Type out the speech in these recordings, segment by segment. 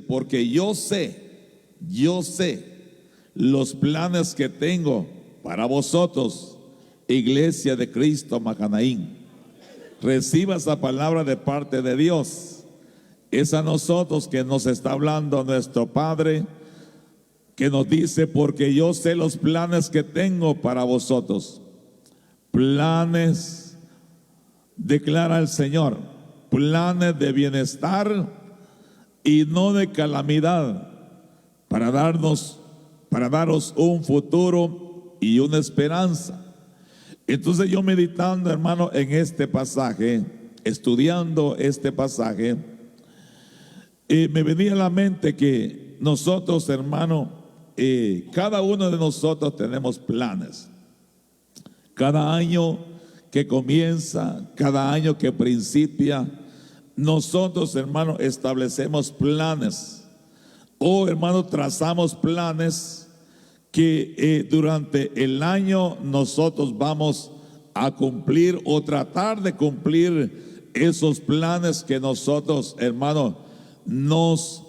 porque yo sé los planes que tengo para vosotros, iglesia de Cristo Macanaín. Reciba esa palabra de parte de Dios. Es a nosotros que nos está hablando nuestro Padre, que nos dice, porque yo sé los planes que tengo para vosotros. Planes, declara el Señor, planes de bienestar y no de calamidad, para daros un futuro y una esperanza. Entonces yo meditando, hermano, en este pasaje, estudiando este pasaje, me venía a la mente que nosotros, hermano, cada uno de nosotros tenemos planes. Cada año que comienza, cada año que principia, nosotros, hermano, establecemos planes. Hermano, trazamos planes que durante el año nosotros vamos a cumplir o tratar de cumplir esos planes que nosotros, hermano, nos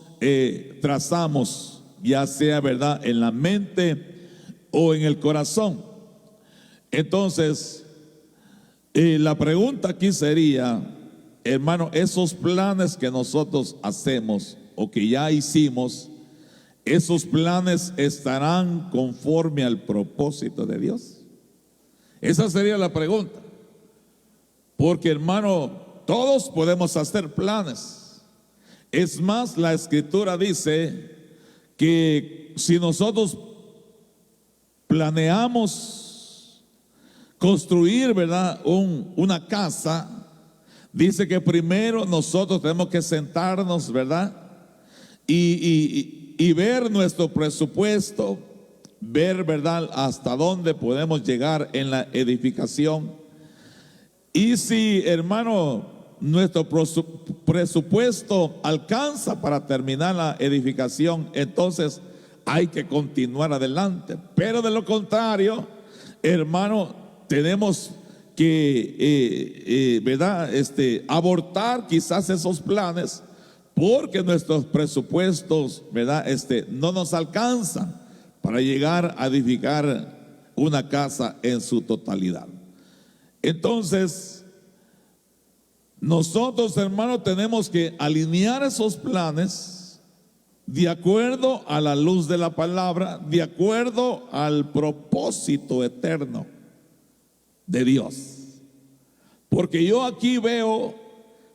trazamos, ya sea, verdad, en la mente o en el corazón. Entonces, la pregunta aquí sería, hermano, esos planes que nosotros hacemos o que ya hicimos, ¿esos planes estarán conforme al propósito de Dios? Esa sería la pregunta. Porque, hermano, todos podemos hacer planes. Es más, la Escritura dice que si nosotros planeamos construir, ¿verdad?, una casa, dice que primero nosotros tenemos que sentarnos, ¿verdad?, y ver nuestro presupuesto, ver, ¿verdad?, hasta dónde podemos llegar en la edificación. Y si, hermano, nuestro presupuesto alcanza para terminar la edificación, entonces hay que continuar adelante. Pero de lo contrario, hermano, tenemos que, ¿verdad?, abortar quizás esos planes, porque nuestros presupuestos, ¿verdad?, no nos alcanzan para llegar a edificar una casa en su totalidad. Entonces, nosotros, hermanos, tenemos que alinear esos planes de acuerdo a la luz de la palabra, de acuerdo al propósito eterno de Dios. Porque yo aquí veo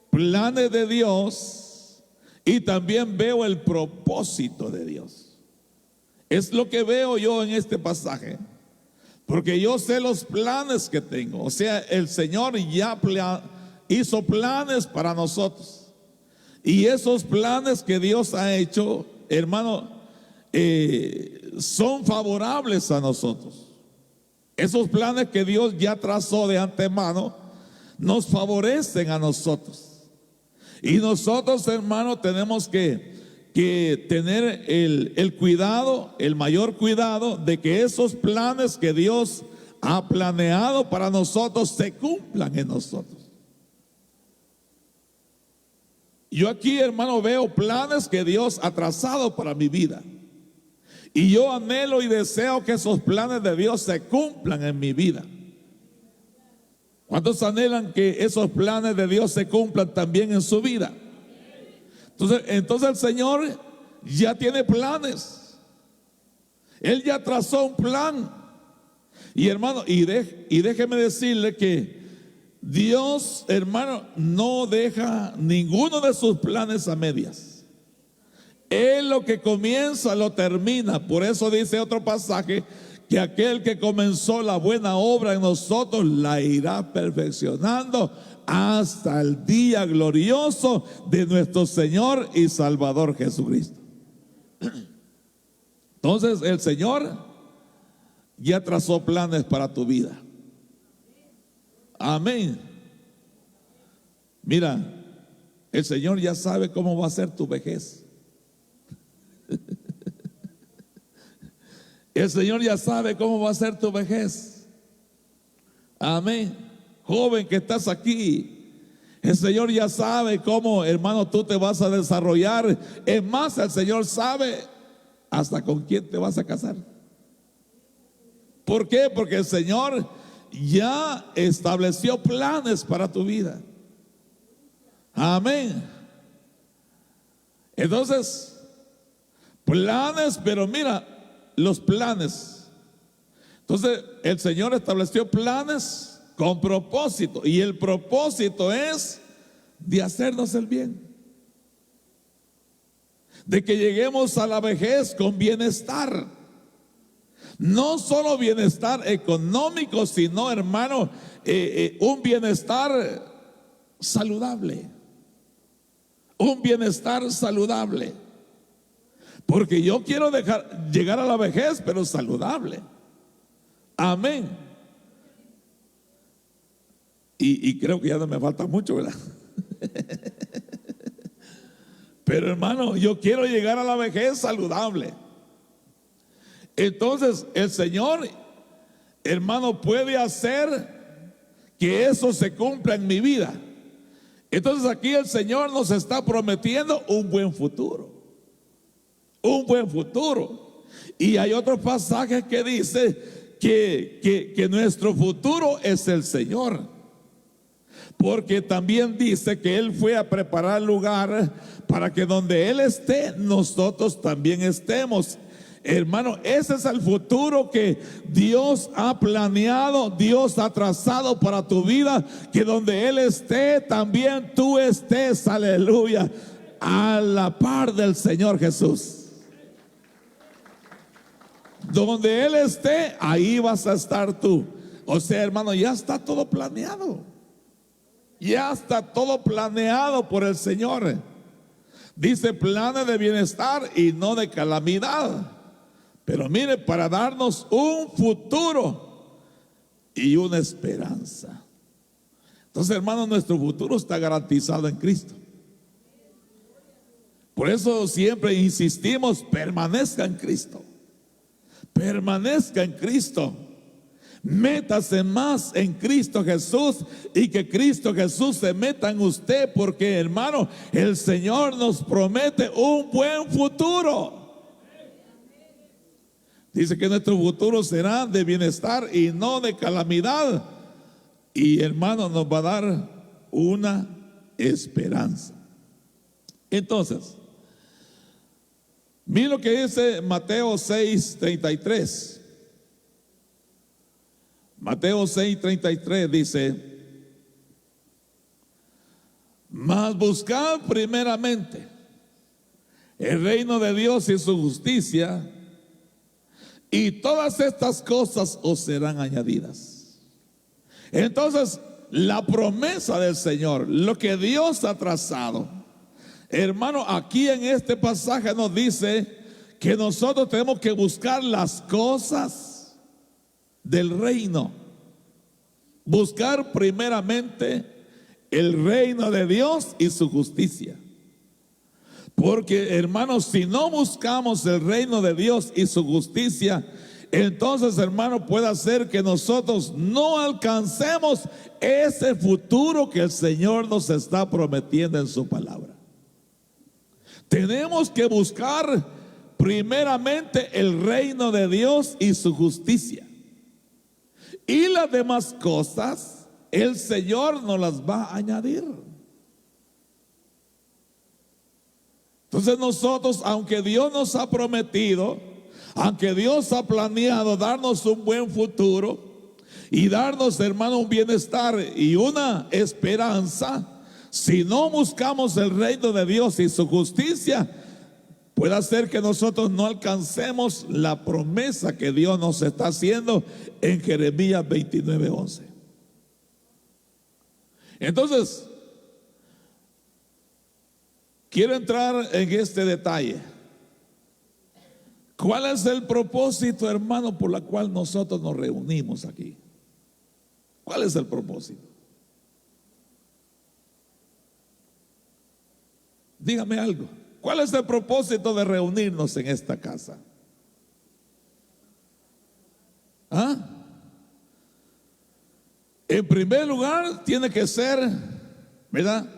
planes de Dios y también veo el propósito de Dios. Es lo que veo yo en este pasaje. Porque yo sé los planes que tengo. O sea, el Señor ya hizo planes para nosotros. Y esos planes que Dios ha hecho, hermano, son favorables a nosotros. Esos planes que Dios ya trazó de antemano nos favorecen a nosotros. Y nosotros, hermanos, tenemos que tener el cuidado, el mayor cuidado de que esos planes que Dios ha planeado para nosotros se cumplan en nosotros. Yo aquí, hermano, veo planes que Dios ha trazado para mi vida. Y yo anhelo y deseo que esos planes de Dios se cumplan en mi vida. ¿Cuántos anhelan que esos planes de Dios se cumplan también en su vida? Entonces el Señor ya tiene planes. Él ya trazó un plan. Y hermano, y déjeme decirle que Dios, hermano, no deja ninguno de sus planes a medias. Él lo que comienza lo termina. Por eso dice otro pasaje que aquel que comenzó la buena obra en nosotros la irá perfeccionando hasta el día glorioso de nuestro Señor y Salvador Jesucristo. Entonces el Señor ya trazó planes para tu vida. Amén. Mira, el Señor ya sabe cómo va a ser tu vejez. El Señor ya sabe cómo va a ser tu vejez. Amén. Joven que estás aquí, El Señor ya sabe cómo, hermano, tú te vas a desarrollar. Es más, el Señor sabe hasta con quién te vas a casar. ¿Por qué? Porque el Señor ya estableció planes para tu vida. Amén. Entonces, planes, pero mira, los planes. Entonces, el Señor estableció planes con propósito. Y el propósito es de hacernos el bien. De que lleguemos a la vejez con bienestar. No solo bienestar económico, sino, hermano, un bienestar saludable. Un bienestar saludable. Porque yo quiero llegar a la vejez, pero saludable. Amén. Y creo que ya no me falta mucho, ¿verdad? Pero hermano, yo quiero llegar a la vejez saludable. Entonces el Señor, hermano, puede hacer que eso se cumpla en mi vida. Entonces aquí el Señor nos está prometiendo un buen futuro. Un buen futuro. Y hay otros pasajes que dice que nuestro futuro es el Señor. Porque también dice que Él fue a preparar lugar para que donde Él esté, nosotros también estemos. Hermano, ese es el futuro que Dios ha planeado, Dios ha trazado para tu vida, que donde Él esté, también tú estés, aleluya, a la par del Señor Jesús. Donde Él esté, ahí vas a estar tú. O sea, hermano, ya está todo planeado. Ya está todo planeado por el Señor. Dice planes de bienestar y no de calamidad. Pero mire, para darnos un futuro y una esperanza. Entonces, hermano, nuestro futuro está garantizado en Cristo. Por eso siempre insistimos, permanezca en Cristo. Permanezca en Cristo. Métase más en Cristo Jesús y que Cristo Jesús se meta en usted, porque hermano, el Señor nos promete un buen futuro. Dice que nuestro futuro será de bienestar y no de calamidad. Y hermano, nos va a dar una esperanza. Entonces, mira lo que dice Mateo 6:33. Mateo 6:33 dice: mas buscad primeramente el reino de Dios y su justicia, y todas estas cosas os serán añadidas. Entonces, la promesa del Señor, lo que Dios ha trazado, hermano, aquí en este pasaje nos dice que nosotros tenemos que buscar las cosas del reino. Buscar primeramente el reino de Dios y su justicia. Porque, hermanos, si no buscamos el reino de Dios y su justicia, entonces, hermano, puede ser que nosotros no alcancemos ese futuro que el Señor nos está prometiendo en su palabra. Tenemos que buscar primeramente el reino de Dios y su justicia. Y las demás cosas, el Señor nos las va a añadir. Entonces nosotros, aunque Dios nos ha prometido, aunque Dios ha planeado darnos un buen futuro y darnos, hermano, un bienestar y una esperanza, si no buscamos el reino de Dios y su justicia, puede ser que nosotros no alcancemos la promesa que Dios nos está haciendo en Jeremías 29:11. Entonces, quiero entrar en este detalle. ¿Cuál es el propósito, hermano, por la cual nosotros nos reunimos aquí? ¿Cuál es el propósito? Dígame algo. ¿Cuál es el propósito de reunirnos en esta casa? En primer lugar, tiene que ser ¿verdad?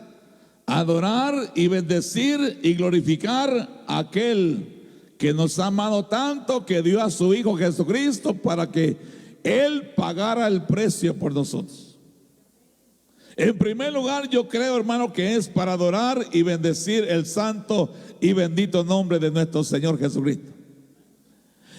Adorar y bendecir y glorificar a aquel que nos ha amado tanto, que dio a su Hijo Jesucristo para que Él pagara el precio por nosotros. En primer lugar, yo creo, hermano, que es para adorar y bendecir el santo y bendito nombre de nuestro Señor Jesucristo.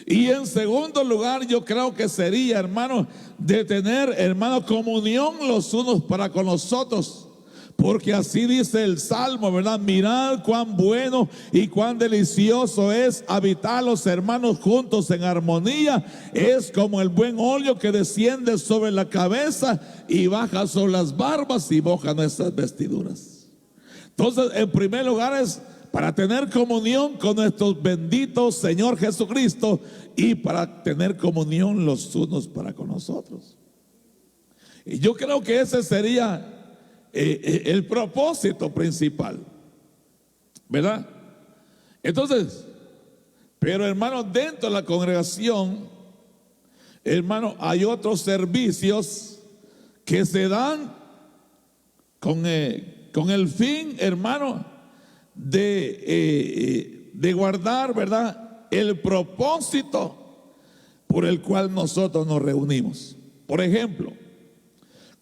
Y en segundo lugar, yo creo que sería, hermano, de tener, hermano, comunión los unos para con los otros. Porque así dice el Salmo, ¿verdad? Mirad cuán bueno y cuán delicioso es habitar los hermanos juntos en armonía. Es como el buen óleo que desciende sobre la cabeza y baja sobre las barbas y moja nuestras vestiduras. Entonces, en primer lugar es para tener comunión con nuestro bendito Señor Jesucristo y para tener comunión los unos para con nosotros. Y yo creo que ese sería el propósito principal, ¿verdad? Entonces, pero hermano, dentro de la congregación, hermano, hay otros servicios que se dan con el fin, hermano, de guardar, ¿verdad?, el propósito por el cual nosotros nos reunimos. Por ejemplo,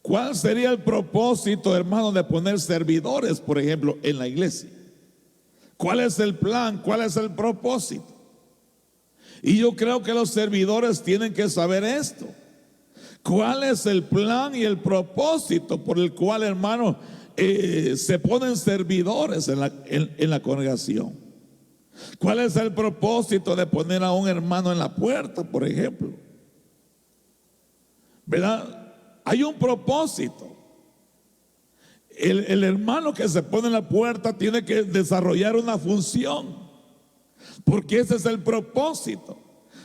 ¿cuál sería el propósito, hermano, de poner servidores, por ejemplo, en la iglesia? ¿Cuál es el plan? ¿Cuál es el propósito? Y yo creo que los servidores tienen que saber esto. ¿Cuál es el plan y el propósito por el cual, hermano, se ponen servidores en la congregación? ¿Cuál es el propósito de poner a un hermano en la puerta, por ejemplo? ¿Verdad? Hay un propósito. El hermano que se pone en la puerta tiene que desarrollar una función, porque ese es el propósito,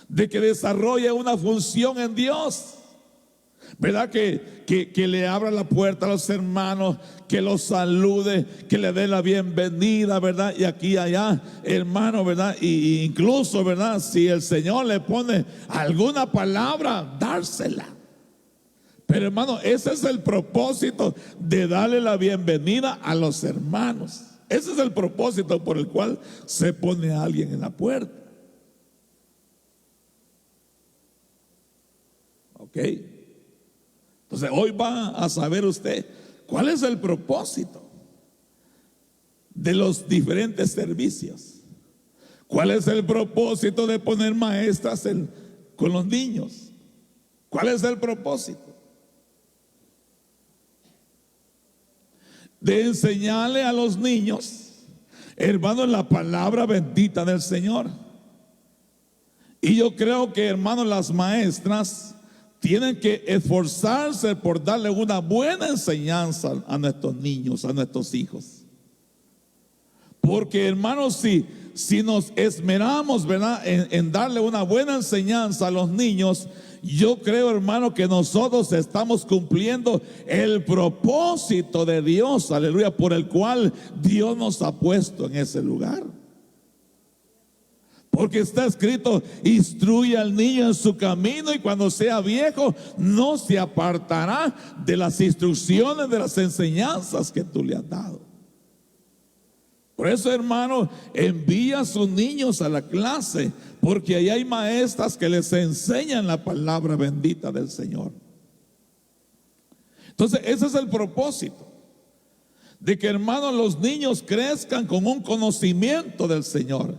de que desarrolle una función en Dios, ¿verdad? Que le abra la puerta a los hermanos, que los salude, que le dé la bienvenida, ¿verdad? Y aquí y allá, hermano, ¿verdad? Y incluso, ¿verdad?, si el Señor le pone alguna palabra, dársela. Pero hermano, ese es el propósito, de darle la bienvenida a los hermanos. Ese es el propósito por el cual se pone a alguien en la puerta. Ok. Entonces hoy va a saber usted cuál es el propósito de los diferentes servicios. ¿Cuál es el propósito de poner maestras con los niños? ¿Cuál es el propósito? De enseñarle a los niños, hermanos, la palabra bendita del Señor. Y yo creo que, hermanos, las maestras tienen que esforzarse por darle una buena enseñanza a nuestros niños, a nuestros hijos. Porque, hermanos, si nos esmeramos, ¿verdad?, en darle una buena enseñanza a los niños, yo creo, hermano, que nosotros estamos cumpliendo el propósito de Dios, aleluya, por el cual Dios nos ha puesto en ese lugar. Porque está escrito: instruye al niño en su camino y cuando sea viejo no se apartará de las instrucciones, de las enseñanzas que tú le has dado. Por eso, hermano, envía a sus niños a la clase, porque ahí hay maestras que les enseñan la palabra bendita del Señor. Entonces, ese es el propósito, de que, hermano, los niños crezcan con un conocimiento del Señor,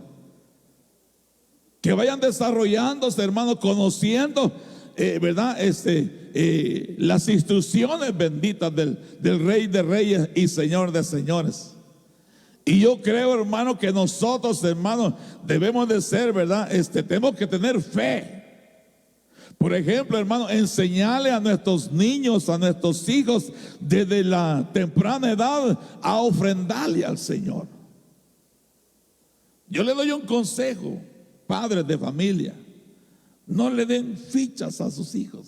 que vayan desarrollándose, hermano, conociendo, ¿verdad?, las instrucciones benditas del Rey de Reyes y Señor de Señores. Y yo creo, hermano, que nosotros, hermano, debemos de ser, ¿verdad? Tenemos que tener fe. Por ejemplo, hermano, enseñarle a nuestros niños, a nuestros hijos, desde la temprana edad, a ofrendarle al Señor. Yo le doy un consejo, padres de familia: no le den fichas a sus hijos.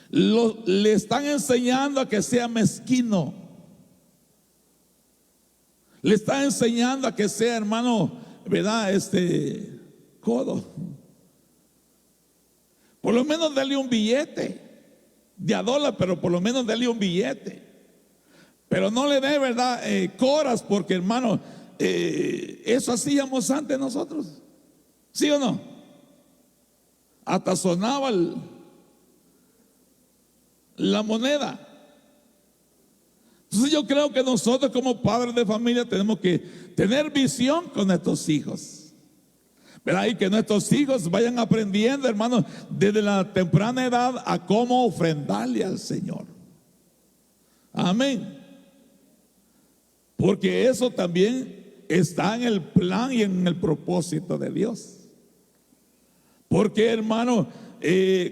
Le están enseñando a que sea mezquino. Le está enseñando a que sea, hermano, ¿verdad?, codo. Por lo menos dale un billete de $1, pero por lo menos dale un billete. Pero no le dé, ¿verdad? Coras, porque hermano, eso hacíamos antes nosotros. ¿Sí o no? Hasta sonaba la moneda. Entonces yo creo que nosotros como padres de familia tenemos que tener visión con nuestros hijos, ¿verdad? Y que nuestros hijos vayan aprendiendo, hermanos, desde la temprana edad a cómo ofrendarle al Señor. Amén. Porque eso también está en el plan y en el propósito de Dios. Porque, hermano,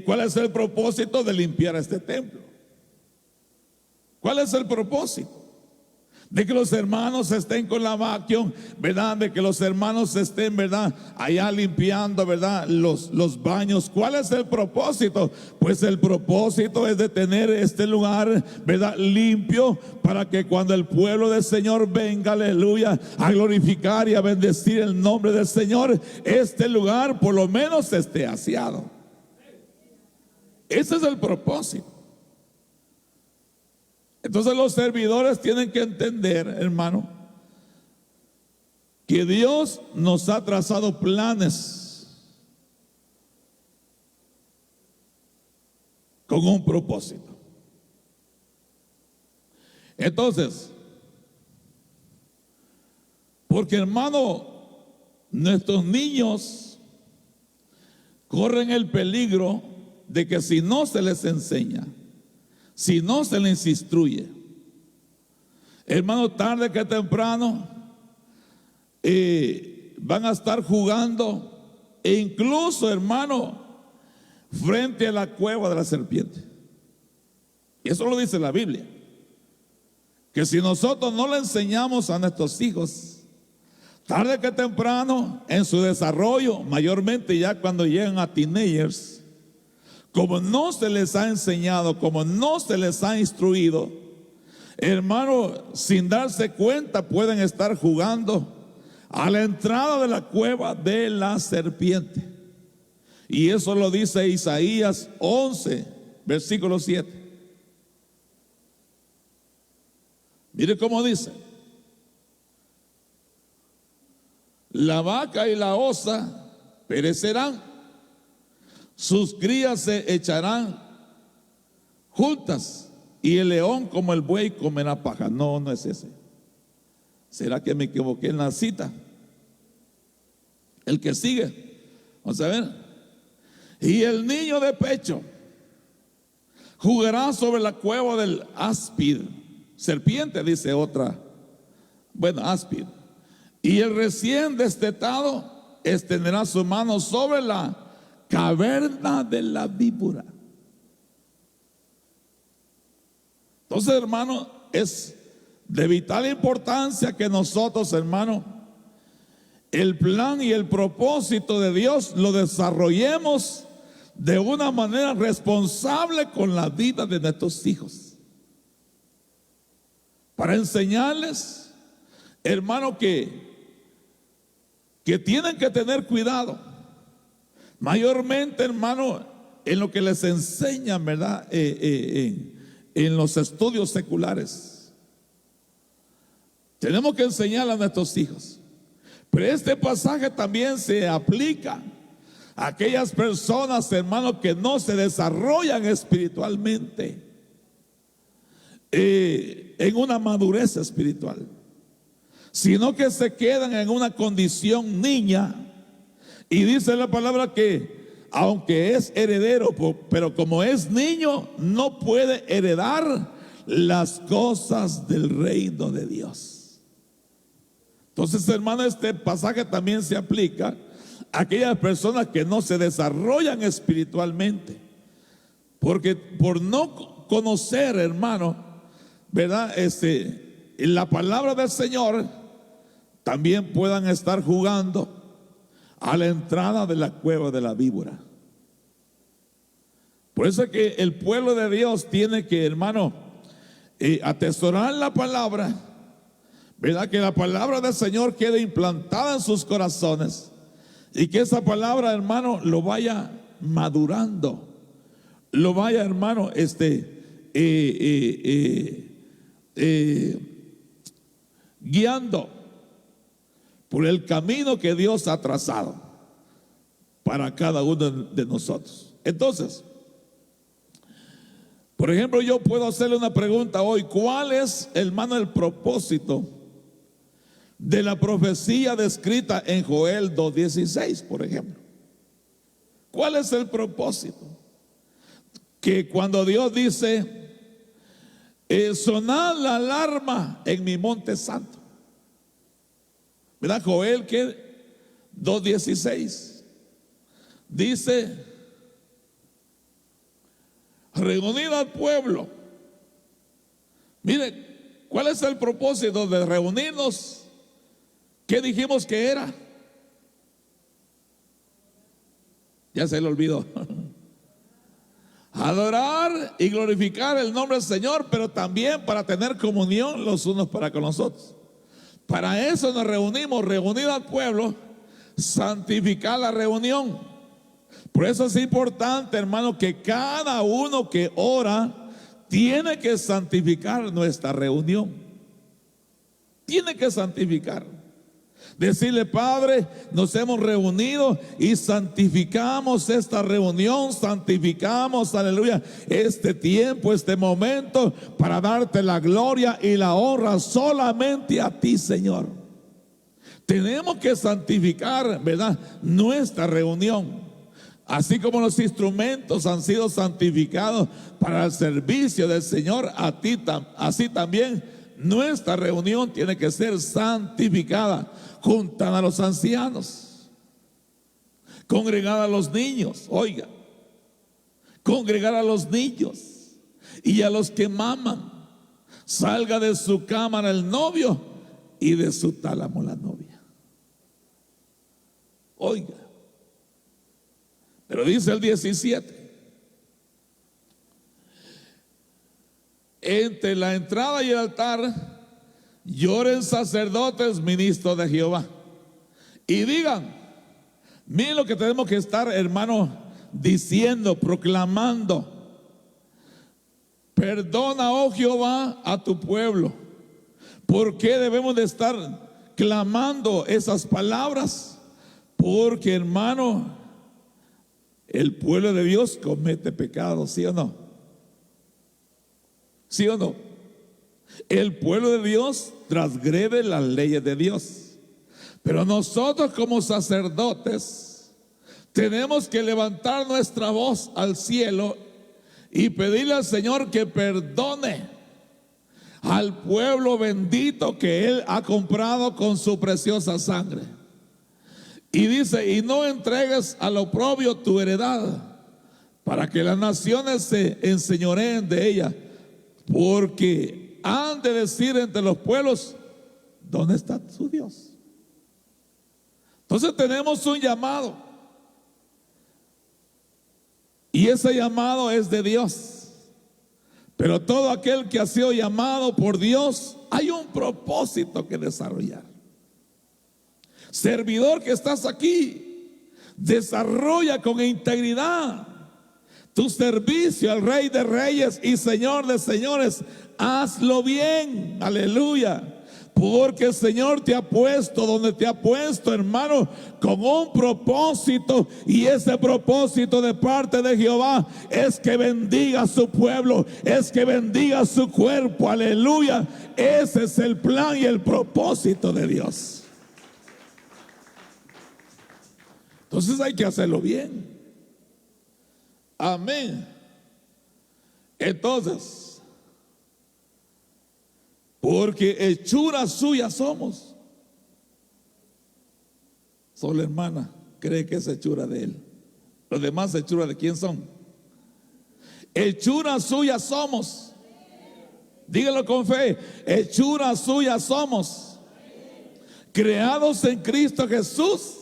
¿cuál es el propósito de limpiar este templo? ¿Cuál es el propósito? De que los hermanos estén con la vacuum, ¿verdad? De que los hermanos estén, ¿verdad? Allá limpiando, ¿verdad? Los baños. ¿Cuál es el propósito? Pues el propósito es de tener este lugar, ¿verdad? Limpio, para que cuando el pueblo del Señor venga, aleluya, a glorificar y a bendecir el nombre del Señor, este lugar por lo menos esté aseado. Ese es el propósito. Entonces los servidores tienen que entender, hermano, que Dios nos ha trazado planes con un propósito. Entonces, porque hermano, nuestros niños corren el peligro de que si no se les enseña, si no se les instruye, hermano, tarde que temprano van a estar jugando, e incluso, hermano, frente a la cueva de la serpiente. Y eso lo dice la Biblia, que si nosotros no le enseñamos a nuestros hijos, tarde que temprano en su desarrollo, mayormente ya cuando llegan a teenagers, como no se les ha enseñado, como no se les ha instruido, hermano, sin darse cuenta pueden estar jugando a la entrada de la cueva de la serpiente. Y eso lo dice Isaías 11, versículo 7. Mire cómo dice: la vaca y la osa perecerán, sus crías se echarán juntas, y el león como el buey comerá paja. No, no es ese. ¿Será que me equivoqué en la cita? El que sigue, vamos a ver. Y el niño de pecho jugará sobre la cueva del áspid, serpiente, dice otra, bueno, áspid. Y el recién destetado extenderá su mano sobre la caverna de la víbora. Entonces, hermano, es de vital importancia que nosotros, hermano, el plan y el propósito de Dios lo desarrollemos de una manera responsable con la vida de nuestros hijos, para enseñarles, hermano, que tienen que tener cuidado. Mayormente, hermano, en lo que les enseñan, ¿verdad? En los estudios seculares. Tenemos que enseñar a nuestros hijos. Pero este pasaje también se aplica a aquellas personas, hermano, que no se desarrollan espiritualmente, en una madurez espiritual, sino que se quedan en una condición niña. Y dice la palabra que aunque es heredero, pero como es niño, no puede heredar las cosas del reino de Dios. Entonces, hermano, este pasaje también se aplica a aquellas personas que no se desarrollan espiritualmente, porque por no conocer, hermano, ¿verdad? La palabra del Señor, también puedan estar jugando a la entrada de la cueva de la víbora. Por eso es que el pueblo de Dios tiene que, hermano, atesorar la palabra, ¿verdad? Que la palabra del Señor quede implantada en sus corazones, y que esa palabra, hermano, lo vaya madurando, lo vaya, hermano, guiando por el camino que Dios ha trazado para cada uno de nosotros. Entonces, por ejemplo, yo puedo hacerle una pregunta hoy: ¿cuál es, hermano, el propósito de la profecía descrita en Joel 2:16, por ejemplo? ¿Cuál es el propósito? Que cuando Dios dice, sonad la alarma en mi monte santo, ¿verdad? Joel, ¿qué? 2:16 dice: reunid al pueblo. Mire, ¿cuál es el propósito de reunirnos? ¿Qué dijimos que era? Ya se le olvidó. Adorar y glorificar el nombre del Señor, pero también para tener comunión los unos para con los otros. Para eso nos reunimos, reunir al pueblo, santificar la reunión. Por eso es importante, hermano, que cada uno que ora tiene que santificar nuestra reunión. Tiene que santificar. Decirle: Padre, nos hemos reunido y santificamos esta reunión, santificamos, aleluya, este tiempo, este momento, para darte la gloria y la honra solamente a ti, Señor. Tenemos que santificar, ¿verdad?, nuestra reunión. Así como los instrumentos han sido santificados para el servicio del Señor, así también nuestra reunión tiene que ser santificada. Juntan a los ancianos, congregar a los niños, oiga, congregar a los niños y a los que maman. Salga de su cámara el novio y de su tálamo la novia. Oiga, pero dice el 17: entre la entrada y el altar lloren sacerdotes, ministros de Jehová, y digan. Miren lo que tenemos que estar, hermano, diciendo, proclamando: perdona, oh Jehová, a tu pueblo. ¿Por qué debemos de estar clamando esas palabras? Porque, hermano, el pueblo de Dios comete pecado, ¿sí o no? ¿Sí o no? El pueblo de Dios transgrede las leyes de Dios. Pero nosotros, como sacerdotes, tenemos que levantar nuestra voz al cielo y pedirle al Señor que perdone al pueblo bendito que Él ha comprado con su preciosa sangre. Y dice: y no entregues al oprobio tu heredad, para que las naciones se enseñoreen de ella, porque han de decir entre los pueblos: ¿dónde está su Dios? Entonces tenemos un llamado, y ese llamado es de Dios. Pero todo aquel que ha sido llamado por Dios, hay un propósito que desarrollar. Servidor que estás aquí, desarrolla con integridad tu servicio al Rey de Reyes y Señor de Señores. Hazlo bien, aleluya, porque el Señor te ha puesto donde te ha puesto, hermano, con un propósito, y ese propósito de parte de Jehová es que bendiga a su pueblo, es que bendiga a su cuerpo, aleluya. Ese es el plan y el propósito de Dios. Entonces hay que hacerlo bien. Amén. Entonces, porque hechura suya somos. Solo la hermana cree que es hechura de él. Los demás, hechura de quién son. Hechura suya somos. Dígalo con fe: hechura suya somos, creados en Cristo Jesús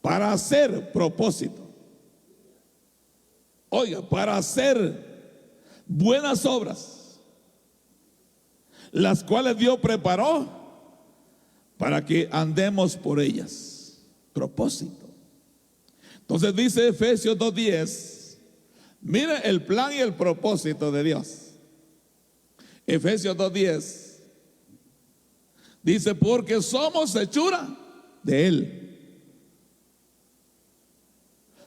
para hacer propósito. Oiga, para hacer buenas obras, las cuales Dios preparó para que andemos por ellas. Propósito. Entonces dice Efesios 2:10, mire el plan y el propósito de Dios. Efesios 2:10 dice, porque somos hechura de Él,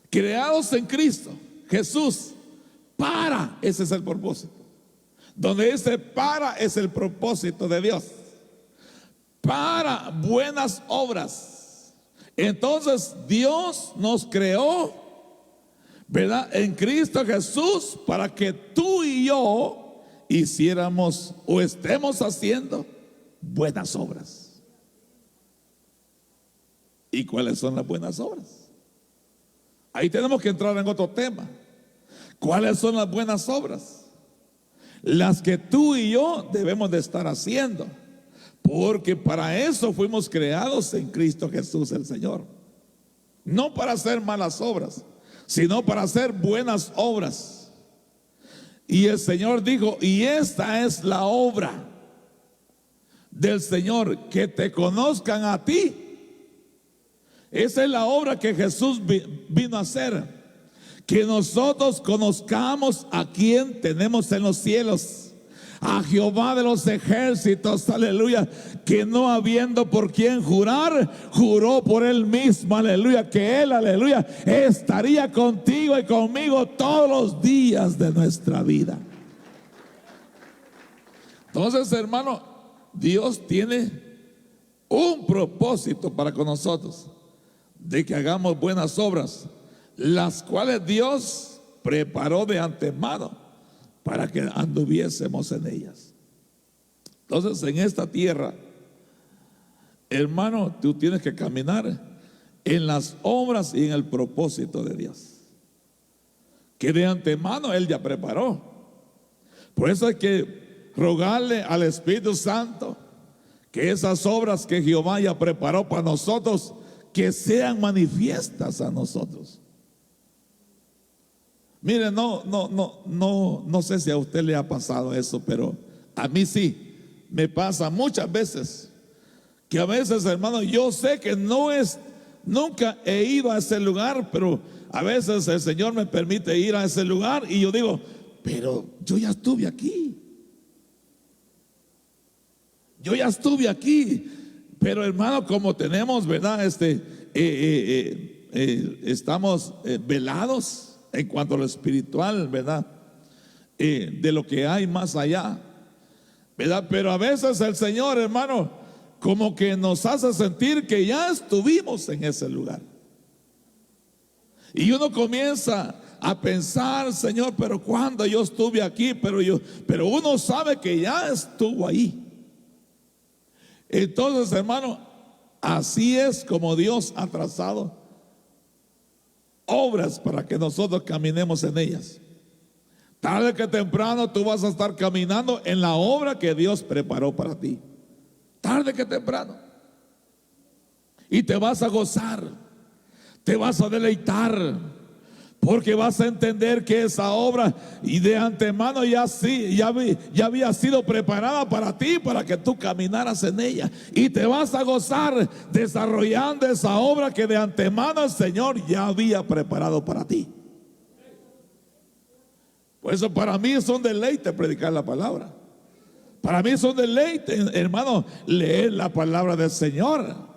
creados en Cristo Jesús para, ese es el propósito. Donde ese para es el propósito de Dios, para buenas obras. Entonces Dios nos creó, ¿verdad?, en Cristo Jesús para que tú y yo hiciéramos o estemos haciendo buenas obras. ¿Y cuáles son las buenas obras? Ahí tenemos que entrar en otro tema. ¿Cuáles son las buenas obras? Las que tú y yo debemos de estar haciendo, porque para eso fuimos creados en Cristo Jesús el Señor. No para hacer malas obras, sino para hacer buenas obras. Y el Señor dijo, y esta es la obra del Señor, que te conozcan a ti. Esa es la obra que Jesús vino a hacer, que nosotros conozcamos a quien tenemos en los cielos, a Jehová de los ejércitos, aleluya, que no habiendo por quien jurar, juró por él mismo, aleluya, que él, aleluya, estaría contigo y conmigo todos los días de nuestra vida. Entonces, hermano, Dios tiene un propósito para con nosotros, de que hagamos buenas obras, las cuales Dios preparó de antemano para que anduviésemos en ellas. Entonces, en esta tierra, hermano, tú tienes que caminar en las obras y en el propósito de Dios, que de antemano Él ya preparó. Por eso hay que rogarle al Espíritu Santo que esas obras que Jehová ya preparó para nosotros, que sean manifiestas a nosotros. Mire, no sé si a usted le ha pasado eso, pero a mí sí me pasa muchas veces, que a veces, hermano, yo sé que nunca he ido a ese lugar, pero a veces el Señor me permite ir a ese lugar y yo digo, pero yo ya estuve aquí. Yo ya estuve aquí. Pero, hermano, como tenemos, ¿verdad? Estamos velados en cuanto a lo espiritual, ¿verdad? De lo que hay más allá, ¿verdad? Pero a veces el Señor, hermano, como que nos hace sentir que ya estuvimos en ese lugar. Y uno comienza a pensar, Señor, pero cuando yo estuve aquí, pero uno sabe que ya estuvo ahí. Entonces, hermano, así es como Dios ha trazado obras para que nosotros caminemos en ellas. Tarde que temprano tú vas a estar caminando en la obra que Dios preparó para ti. Tarde que temprano. Y te vas a gozar, te vas a deleitar, porque vas a entender que esa obra y de antemano ya había sido preparada para ti, para que tú caminaras en ella. Y te vas a gozar desarrollando esa obra que de antemano el Señor ya había preparado para ti. Por eso para mí es un deleite predicar la palabra. Para mí es un deleite, hermano, leer la palabra del Señor.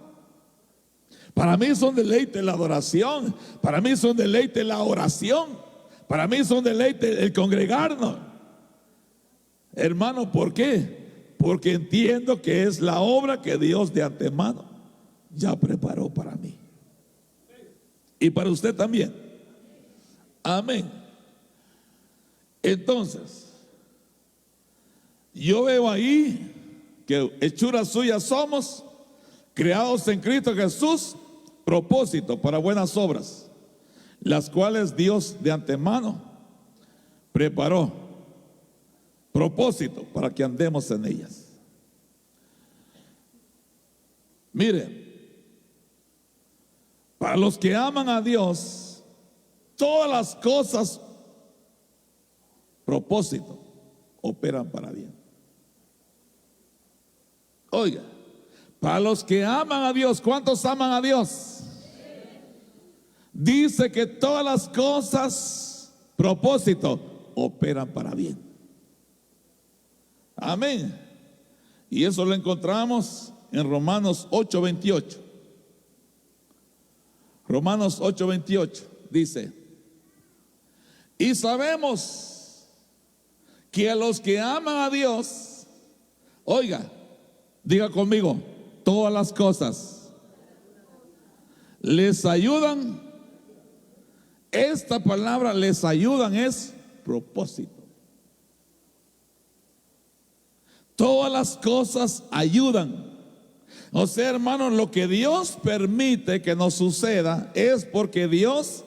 Para mí es un deleite la adoración. Para mí es un deleite la oración. Para mí es un deleite el congregarnos. Hermano, ¿por qué? Porque entiendo que es la obra que Dios de antemano ya preparó para mí. Y para usted también. Amén. Entonces, yo veo ahí que hechuras suyas somos, creados en Cristo Jesús, propósito para buenas obras, las cuales Dios de antemano preparó, propósito para que andemos en ellas. Mire, para los que aman a Dios, todas las cosas, propósito, operan para bien. Oiga, para los que aman a Dios, ¿cuántos aman a Dios? Dice que todas las cosas, propósito, operan para bien. Amén. Y eso lo encontramos en Romanos 8:28. Romanos 8:28 dice: y sabemos que a los que aman a Dios, oiga, diga conmigo, todas las cosas les ayudan. Esta palabra les ayudan es propósito. Todas las cosas ayudan. O sea, hermanos, lo que Dios permite que nos suceda es porque Dios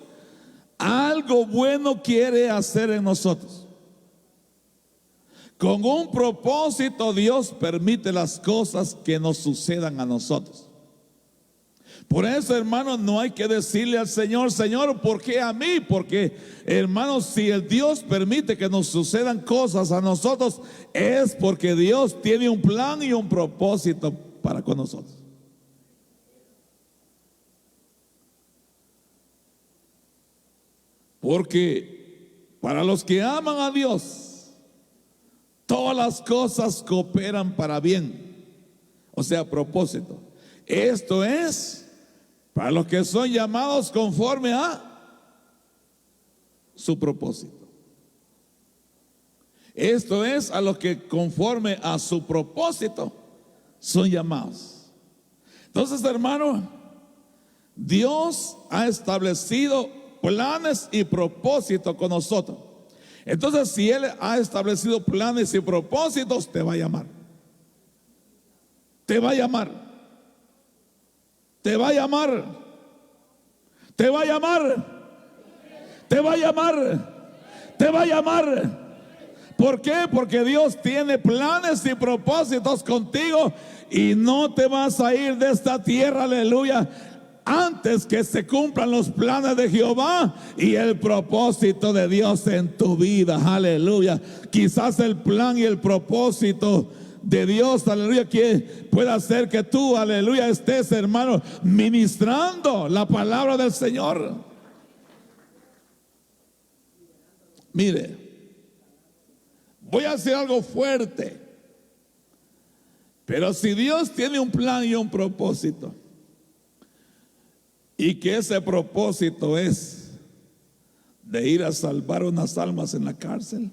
algo bueno quiere hacer en nosotros. Con un propósito Dios permite las cosas que nos sucedan a nosotros. Por eso, hermanos, no hay que decirle al Señor: Señor, ¿por qué a mí? Porque, hermanos, si el Dios permite que nos sucedan cosas a nosotros, es porque Dios tiene un plan y un propósito para con nosotros. Porque para los que aman a Dios, todas las cosas cooperan para bien. O sea, propósito. Esto es para los que son llamados conforme a su propósito. Esto es a los que conforme a su propósito son llamados. Entonces, hermano, Dios ha establecido planes y propósitos con nosotros. Entonces, si Él ha establecido planes y propósitos, te va a llamar. Te va a llamar. Te va a llamar. Te va a llamar. Te va a llamar. Te va a llamar. ¿Por qué? Porque Dios tiene planes y propósitos contigo y no te vas a ir de esta tierra, aleluya, antes que se cumplan los planes de Jehová y el propósito de Dios en tu vida, aleluya. Quizás el plan y el propósito de Dios, aleluya, que pueda hacer que tú, aleluya, estés, hermano, ministrando la palabra del Señor. Mire, voy a hacer algo fuerte, pero si Dios tiene un plan y un propósito, y que ese propósito es de ir a salvar unas almas en la cárcel,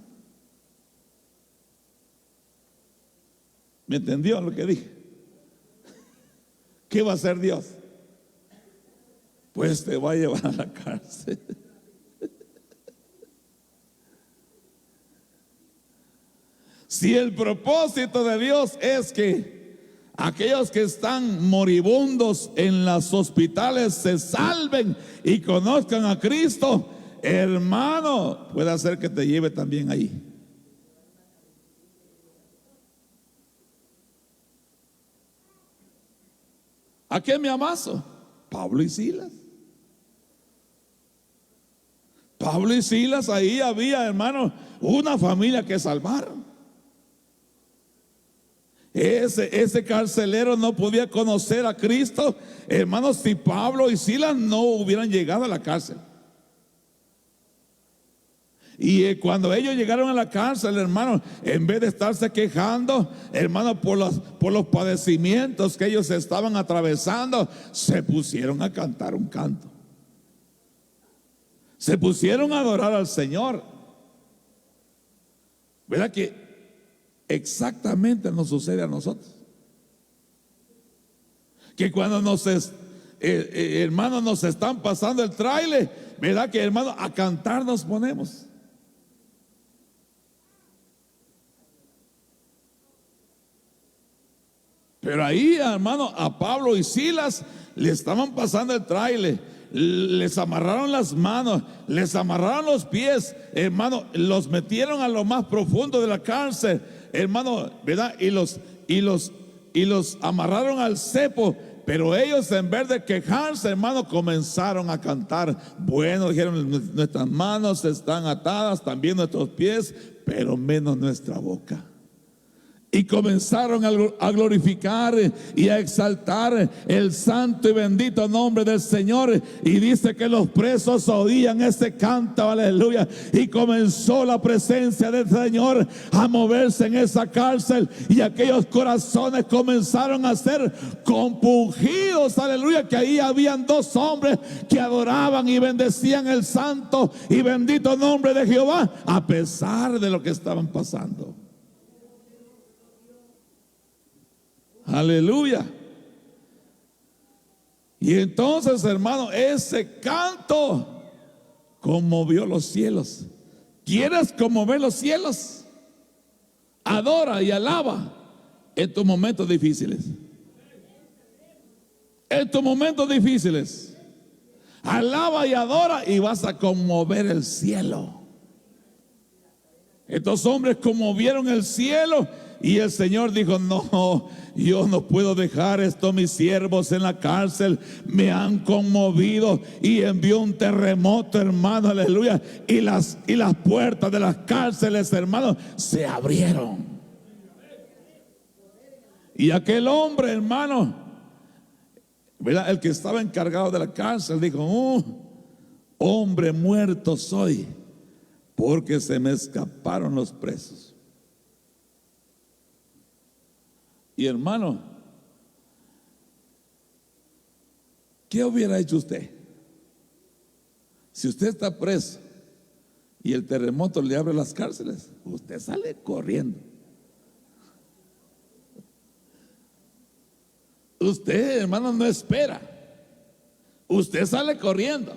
¿me entendió lo que dije? ¿Qué va a hacer Dios? Pues te va a llevar a la cárcel. Si el propósito de Dios es que aquellos que están moribundos en los hospitales se salven y conozcan a Cristo, hermano, puede hacer que te lleve también ahí. ¿A qué me amaso? Pablo y Silas. Pablo y Silas, ahí había, hermano, una familia que salvaron. Ese carcelero no podía conocer a Cristo, hermanos, si Pablo y Silas no hubieran llegado a la cárcel. Y cuando ellos llegaron a la cárcel, hermano, en vez de estarse quejando, hermano, por los padecimientos que ellos estaban atravesando, se pusieron a cantar un canto. Se pusieron a adorar al Señor. ¿Verdad que exactamente nos sucede a nosotros? Que cuando hermanos, nos están pasando el tráiler, ¿verdad que, hermano, a cantar nos ponemos? Pero ahí, hermano, a Pablo y Silas le estaban pasando el tráiler, les amarraron las manos, les amarraron los pies, hermano, los metieron a lo más profundo de la cárcel, hermano, ¿verdad? Y los amarraron al cepo. Pero ellos, en vez de quejarse, hermano, comenzaron a cantar. Bueno, dijeron, nuestras manos están atadas, también nuestros pies, pero menos nuestra boca. Y comenzaron a glorificar y a exaltar el santo y bendito nombre del Señor. Y dice que los presos oían ese canto, aleluya. Y comenzó la presencia del Señor a moverse en esa cárcel. Y aquellos corazones comenzaron a ser compungidos, aleluya. Que ahí habían dos hombres que adoraban y bendecían el santo y bendito nombre de Jehová, a pesar de lo que estaban pasando. Aleluya. Y entonces, hermano, ese canto conmovió los cielos. ¿Quieres conmover los cielos? Adora y alaba en tus momentos difíciles. En tus momentos difíciles, alaba y adora y vas a conmover el cielo. Estos hombres conmovieron el cielo. Y el Señor dijo: no, yo no puedo dejar esto. Mis siervos en la cárcel me han conmovido. Y envió un terremoto, hermano, aleluya. Y las puertas de las cárceles, hermano, se abrieron. Y aquel hombre, hermano, ¿verdad?, el que estaba encargado de la cárcel, dijo: hombre muerto soy, porque se me escaparon los presos. Y hermano, ¿qué hubiera hecho usted? Si usted está preso y el terremoto le abre las cárceles, usted sale corriendo. Usted, hermano, no espera. Usted sale corriendo.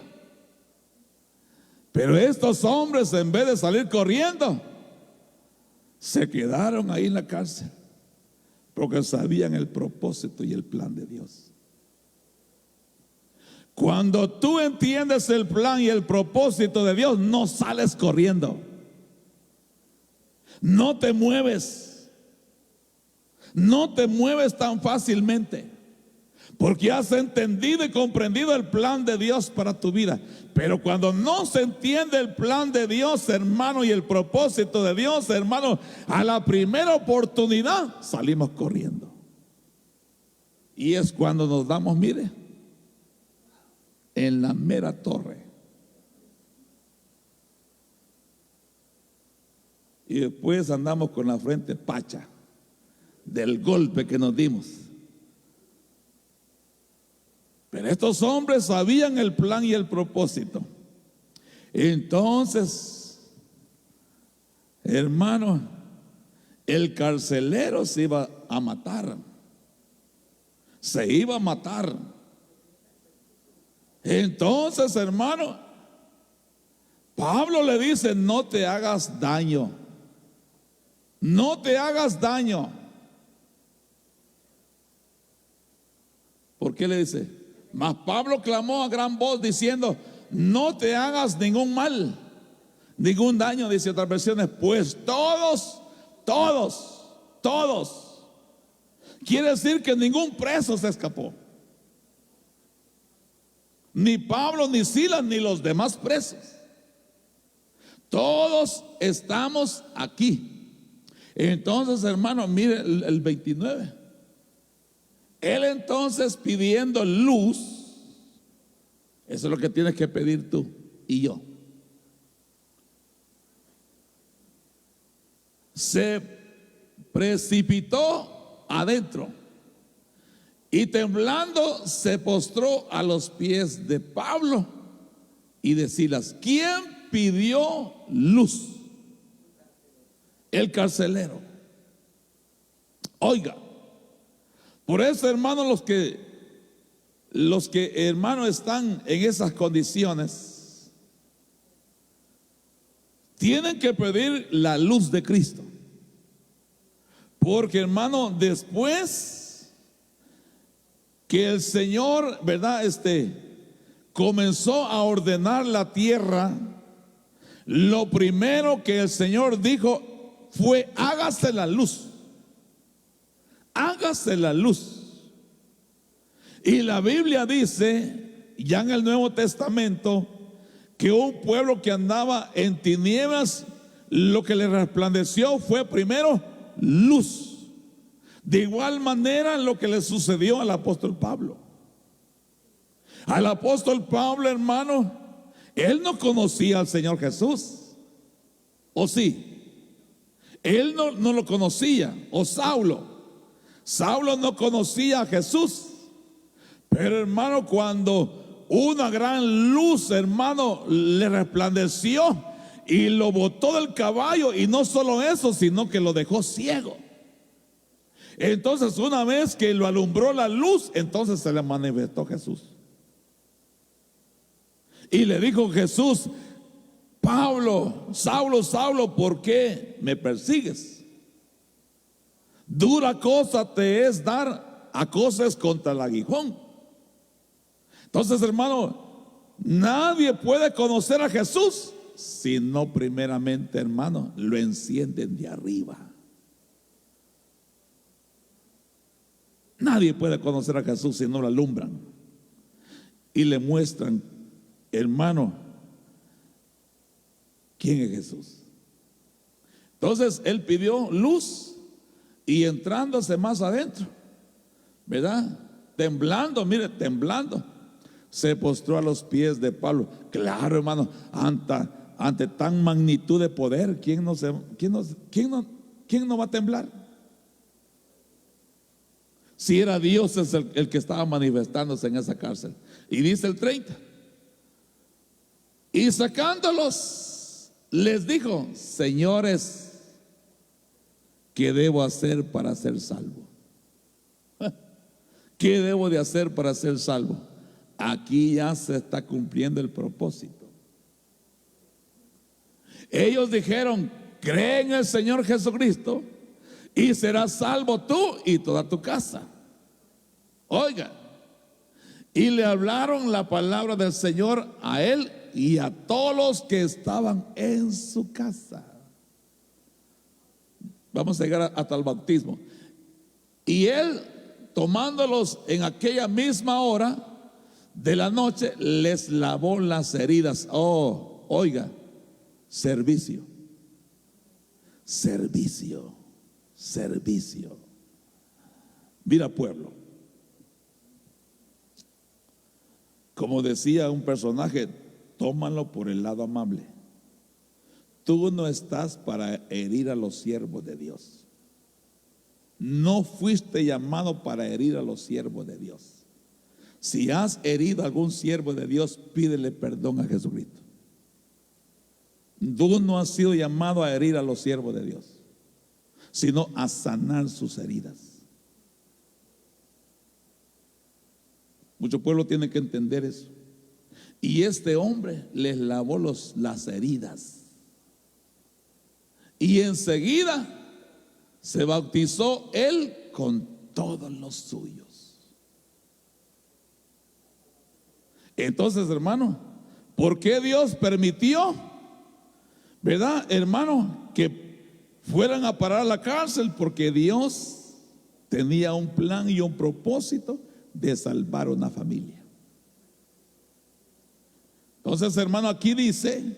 Pero estos hombres, en vez de salir corriendo, se quedaron ahí en la cárcel, porque sabían el propósito y el plan de Dios. Cuando tú entiendes el plan y el propósito de Dios, no sales corriendo. No te mueves. No te mueves tan fácilmente, porque has entendido y comprendido el plan de Dios para tu vida. Pero cuando no se entiende el plan de Dios, hermano, y el propósito de Dios, hermano, a la primera oportunidad salimos corriendo. Y es cuando nos damos, mire, en la mera torre. Y después andamos con la frente pacha del golpe que nos dimos. Pero estos hombres sabían el plan y el propósito. Entonces, hermano, el carcelero se iba a matar. Se iba a matar. Entonces, hermano, Pablo le dice: no te hagas daño. No te hagas daño. ¿Por qué le dice? Mas Pablo clamó a gran voz diciendo: no te hagas ningún mal, ningún daño. Dice otras versiones: pues todos. Quiere decir que ningún preso se escapó. Ni Pablo, ni Silas, ni los demás presos. Todos estamos aquí. Entonces, hermano, mire el 29. Él entonces, pidiendo luz, eso es lo que tienes que pedir tú y yo, se precipitó adentro y temblando se postró a los pies de Pablo y de Silas. ¿Quién pidió luz? El carcelero. Oiga, por eso, hermanos, los que hermanos están en esas condiciones tienen que pedir la luz de Cristo. Porque, hermano, después que el Señor, ¿verdad?, comenzó a ordenar la tierra, lo primero que el Señor dijo fue: hágase la luz. Hágase la luz. Y la Biblia dice, ya en el Nuevo Testamento, que un pueblo que andaba en tinieblas, lo que le resplandeció fue primero luz. De igual manera lo que le sucedió al apóstol Pablo. Al apóstol Pablo, hermano, él no conocía al Señor Jesús. ¿O sí? Él no lo conocía. O Saulo no conocía a Jesús. Pero hermano, cuando una gran luz, hermano, le resplandeció y lo botó del caballo, y no solo eso, sino que lo dejó ciego. Entonces, una vez que lo alumbró la luz, entonces se le manifestó Jesús. Y le dijo Jesús: Pablo, Saulo, Saulo, ¿por qué me persigues? Dura cosa te es dar a cosas contra el aguijón. Entonces, hermano, nadie puede conocer a Jesús si no primeramente, hermano, lo encienden de arriba. Nadie puede conocer a Jesús si no lo alumbran y le muestran, hermano, quién es Jesús. Entonces él pidió luz, y entrándose más adentro, ¿verdad? Temblando, mire, temblando, se postró a los pies de Pablo. Claro, hermano, ante tan magnitud de poder, ¿quién no va a temblar? Si era Dios es el que estaba manifestándose en esa cárcel. Y dice el 30: y sacándolos, les dijo: señores, ¿qué debo hacer para ser salvo? ¿Qué debo de hacer para ser salvo? Aquí ya se está cumpliendo el propósito. Ellos dijeron: cree en el Señor Jesucristo y serás salvo tú y toda tu casa. Oiga, y le hablaron la palabra del Señor a él y a todos los que estaban en su casa. Vamos a llegar hasta el bautismo. Y él, tomándolos en aquella misma hora de la noche, les lavó las heridas. Oh, oiga, servicio. Mira, pueblo, como decía un personaje, tómalo por el lado amable. Tú no estás para herir a los siervos de Dios. No fuiste llamado para herir a los siervos de Dios. Si has herido a algún siervo de Dios, pídele perdón a Jesucristo. Tú no has sido llamado a herir a los siervos de Dios, sino a sanar sus heridas. Mucho pueblo tiene que entender eso. Y este hombre les lavó las heridas. Y enseguida se bautizó él con todos los suyos. Entonces, hermano, ¿por qué Dios permitió, verdad, hermano, que fueran a parar a la cárcel? Porque Dios tenía un plan y un propósito de salvar una familia. Entonces, hermano, aquí dice: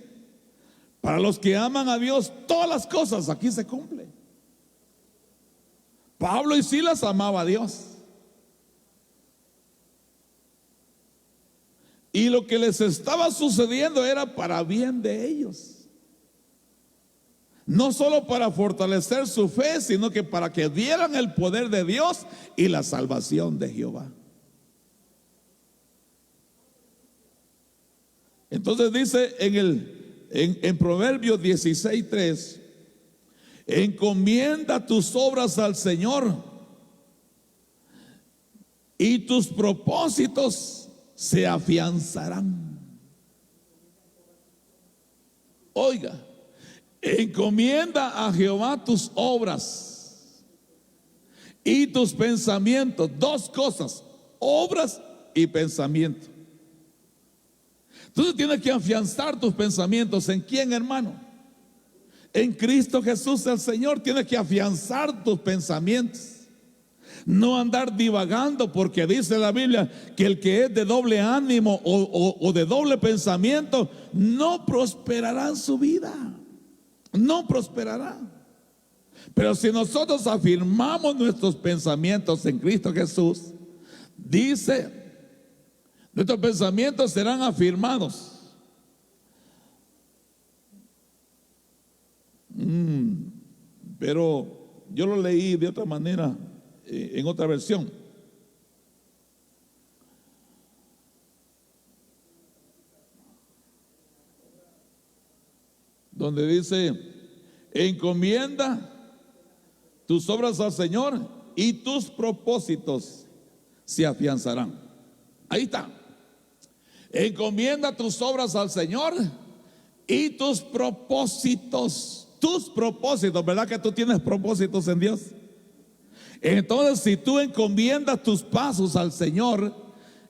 para los que aman a Dios, todas las cosas aquí se cumplen. Pablo y Silas amaban a Dios, y lo que les estaba sucediendo era para bien de ellos. No solo para fortalecer su fe, sino que para que vieran el poder de Dios y la salvación de Jehová. Entonces dice en Proverbios 16:3: encomienda tus obras al Señor y tus propósitos se afianzarán. Oiga, encomienda a Jehová tus obras y tus pensamientos. Dos cosas: obras y pensamiento. Entonces tienes que afianzar tus pensamientos. ¿En quién, hermano? En Cristo Jesús el Señor. Tienes que afianzar tus pensamientos. No andar divagando, porque dice la Biblia que el que es de doble ánimo o de doble pensamiento no prosperará en su vida. No prosperará. Pero si nosotros afirmamos nuestros pensamientos en Cristo Jesús, dice, nuestros pensamientos serán afirmados. Pero yo lo leí de otra manera, en otra versión. Donde dice, encomienda tus obras al Señor y tus propósitos se afianzarán. Ahí está. Encomienda tus obras al Señor y tus propósitos, ¿verdad que tú tienes propósitos en Dios? Entonces, si tú encomiendas tus pasos al Señor,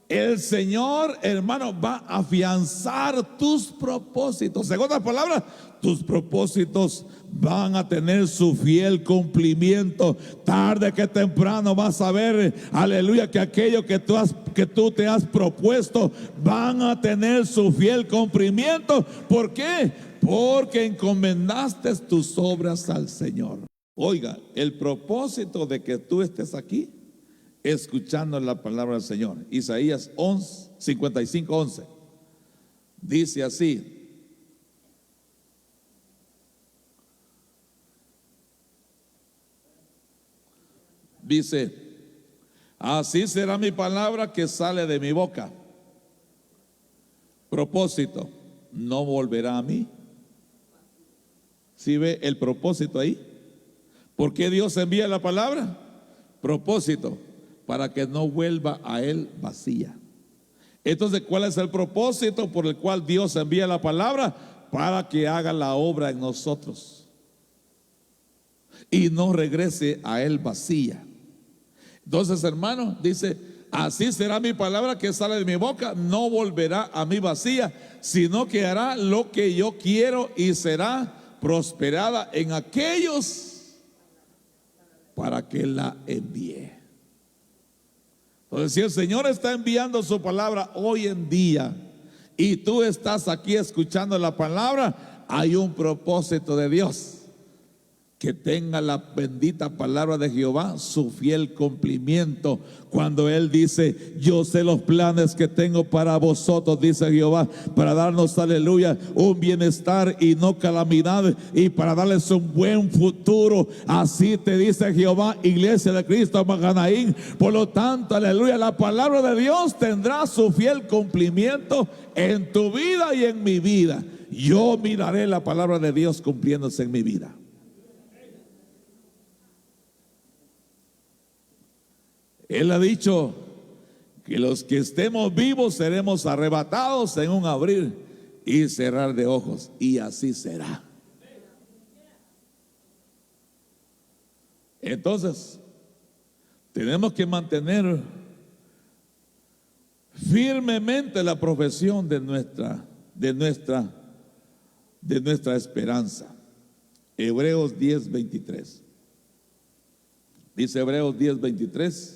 el Señor, hermano, va a afianzar tus propósitos. En otras palabras, tus propósitos van a tener su fiel cumplimiento. Tarde que temprano vas a ver, aleluya, que aquello que tú te has propuesto van a tener su fiel cumplimiento. ¿Por qué? Porque encomendaste tus obras al Señor. Oiga, el propósito de que tú estés aquí, escuchando la palabra del Señor. Isaías 55:11 dice así: dice, así será mi palabra que sale de mi boca. Propósito, no volverá a mí. ¿Sí ve el propósito ahí? ¿Por qué Dios envía la palabra? Propósito, para que no vuelva a él vacía. Entonces, ¿cuál es el propósito por el cual Dios envía la palabra? Para que haga la obra en nosotros y no regrese a él vacía. Entonces, hermano, dice, así será mi palabra que sale de mi boca, no volverá a mí vacía, sino que hará lo que yo quiero y será prosperada en aquellos para que la envíe. Entonces, si el Señor está enviando su palabra hoy en día y tú estás aquí escuchando la palabra, hay un propósito de Dios. Que tenga la bendita palabra de Jehová su fiel cumplimiento. Cuando Él dice, yo sé los planes que tengo para vosotros, dice Jehová, para darnos, aleluya, un bienestar y no calamidad, y para darles un buen futuro. Así te dice Jehová, iglesia de Cristo Maganaín. Por lo tanto, aleluya, la palabra de Dios tendrá su fiel cumplimiento en tu vida y en mi vida. Yo miraré la palabra de Dios cumpliéndose en mi vida. Él ha dicho que los que estemos vivos seremos arrebatados en un abrir y cerrar de ojos, y así será. Entonces, tenemos que mantener firmemente la profesión de nuestra esperanza. Hebreos 10:23. Dice Hebreos 10:23.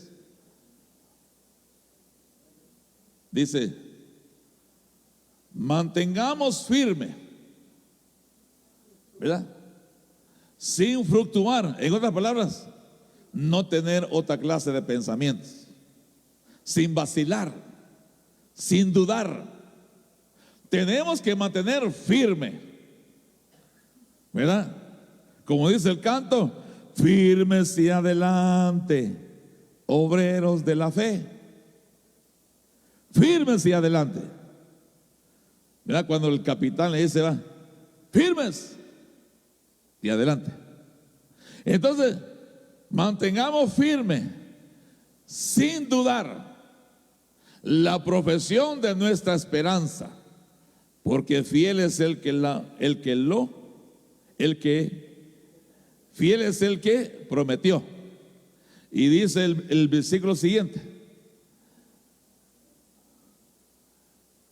Dice, mantengamos firme, ¿verdad? Sin fluctuar. En otras palabras, no tener otra clase de pensamientos. Sin vacilar, sin dudar. Tenemos que mantener firme, ¿verdad? Como dice el canto, firmes y adelante, obreros de la fe. Firmes y adelante. ¿Verdad? Cuando el capitán le dice, va, firmes y adelante. Entonces, mantengamos firme, sin dudar, la profesión de nuestra esperanza, porque fiel es fiel es el que prometió. Y dice el versículo siguiente: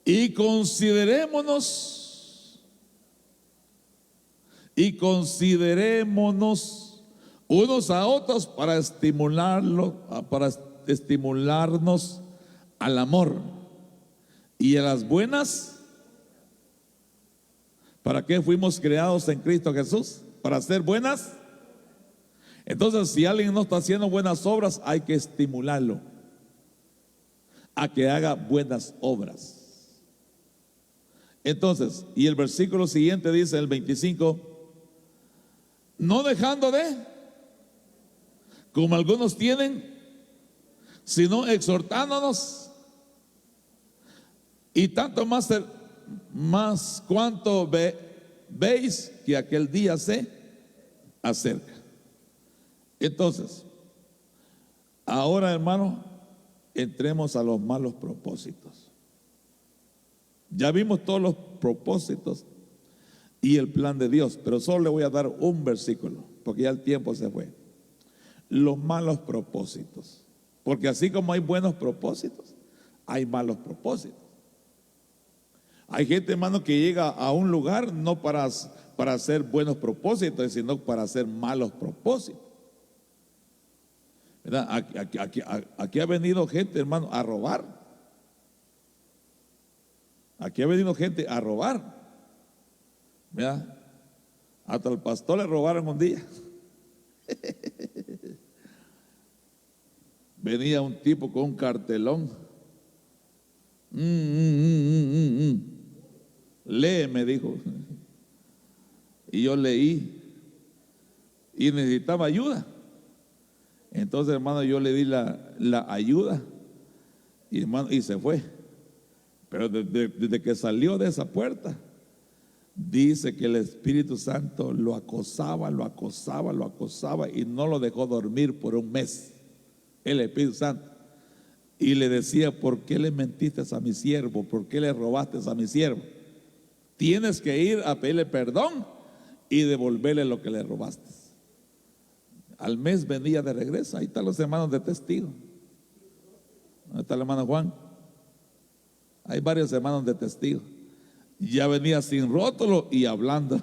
y considerémonos unos a otros para estimularnos al amor y a las buenas. ¿Para qué fuimos creados en Cristo Jesús? Para hacer buenas. Entonces, si alguien no está haciendo buenas obras, hay que estimularlo a que haga buenas obras. Entonces, y el versículo siguiente dice, el 25, no dejando de, como algunos tienen, sino exhortándonos, y tanto más cuanto veis que aquel día se acerca. Entonces, ahora, hermano, entremos a los malos propósitos. Ya vimos todos los propósitos y el plan de Dios, pero solo le voy a dar un versículo, porque ya el tiempo se fue. Los malos propósitos, porque así como hay buenos propósitos, hay malos propósitos. Hay gente, hermano, que llega a un lugar no para hacer buenos propósitos, sino para hacer malos propósitos. ¿Verdad? Aquí ha venido gente, hermano, a robar. Aquí ha venido gente a robar. ¿Verdad? Hasta al pastor le robaron un día. Venía un tipo con un cartelón. Lee, me dijo. Y yo leí y necesitaba ayuda. Entonces, hermano, yo le di la ayuda y, hermano, y se fue. Pero desde que salió de esa puerta, dice que el Espíritu Santo lo acosaba y no lo dejó dormir por un mes. El Espíritu Santo. Y le decía, ¿por qué le mentiste a mi siervo? ¿Por qué le robaste a mi siervo? Tienes que ir a pedirle perdón y devolverle lo que le robaste. Al mes venía de regreso. Ahí están los hermanos de testigo. ¿Dónde está el hermano Juan? Hay varios hermanos de testigo. Ya venía sin rótulo y hablando.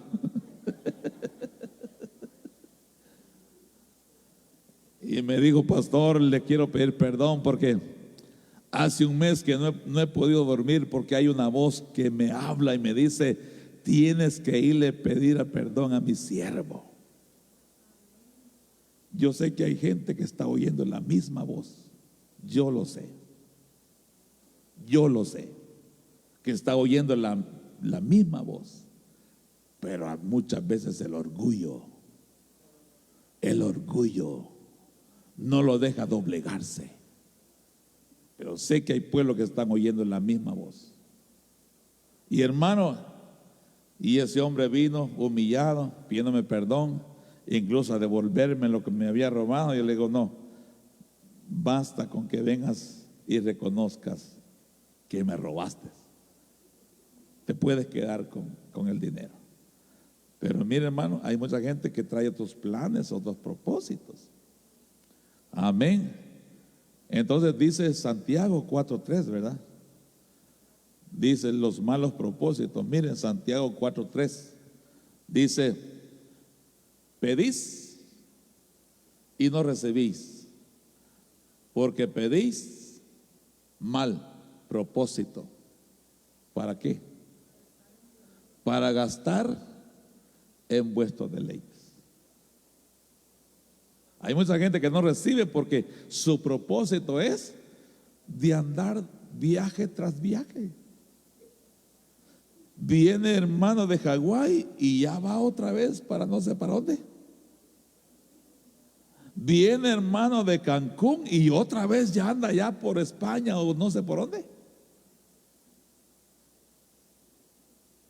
Y me dijo, pastor, le quiero pedir perdón porque hace un mes que no he podido dormir porque hay una voz que me habla y me dice, tienes que irle a pedir perdón a mi siervo. Yo sé que hay gente que está oyendo la misma voz. Yo lo sé. Yo lo sé. Que está oyendo la misma voz. Pero muchas veces el orgullo no lo deja doblegarse. Pero sé que hay pueblos que están oyendo la misma voz. Y hermano, y ese hombre vino humillado, pidiéndome perdón, incluso a devolverme lo que me había robado. Yo le digo, no, basta con que vengas y reconozcas que me robaste. Te puedes quedar con el dinero. Pero mire, hermano, hay mucha gente que trae otros planes, otros propósitos. Amén. Entonces dice Santiago 4:3, ¿verdad? Dice los malos propósitos. Miren, Santiago 4:3 dice, pedís y no recibís, porque pedís mal propósito. ¿Para qué? Para gastar en vuestros deleites. Hay mucha gente que no recibe porque su propósito es de andar viaje tras viaje. Viene hermano de Hawái y ya va otra vez para no sé para dónde. Viene hermano de Cancún y otra vez ya anda ya por España o no sé por dónde.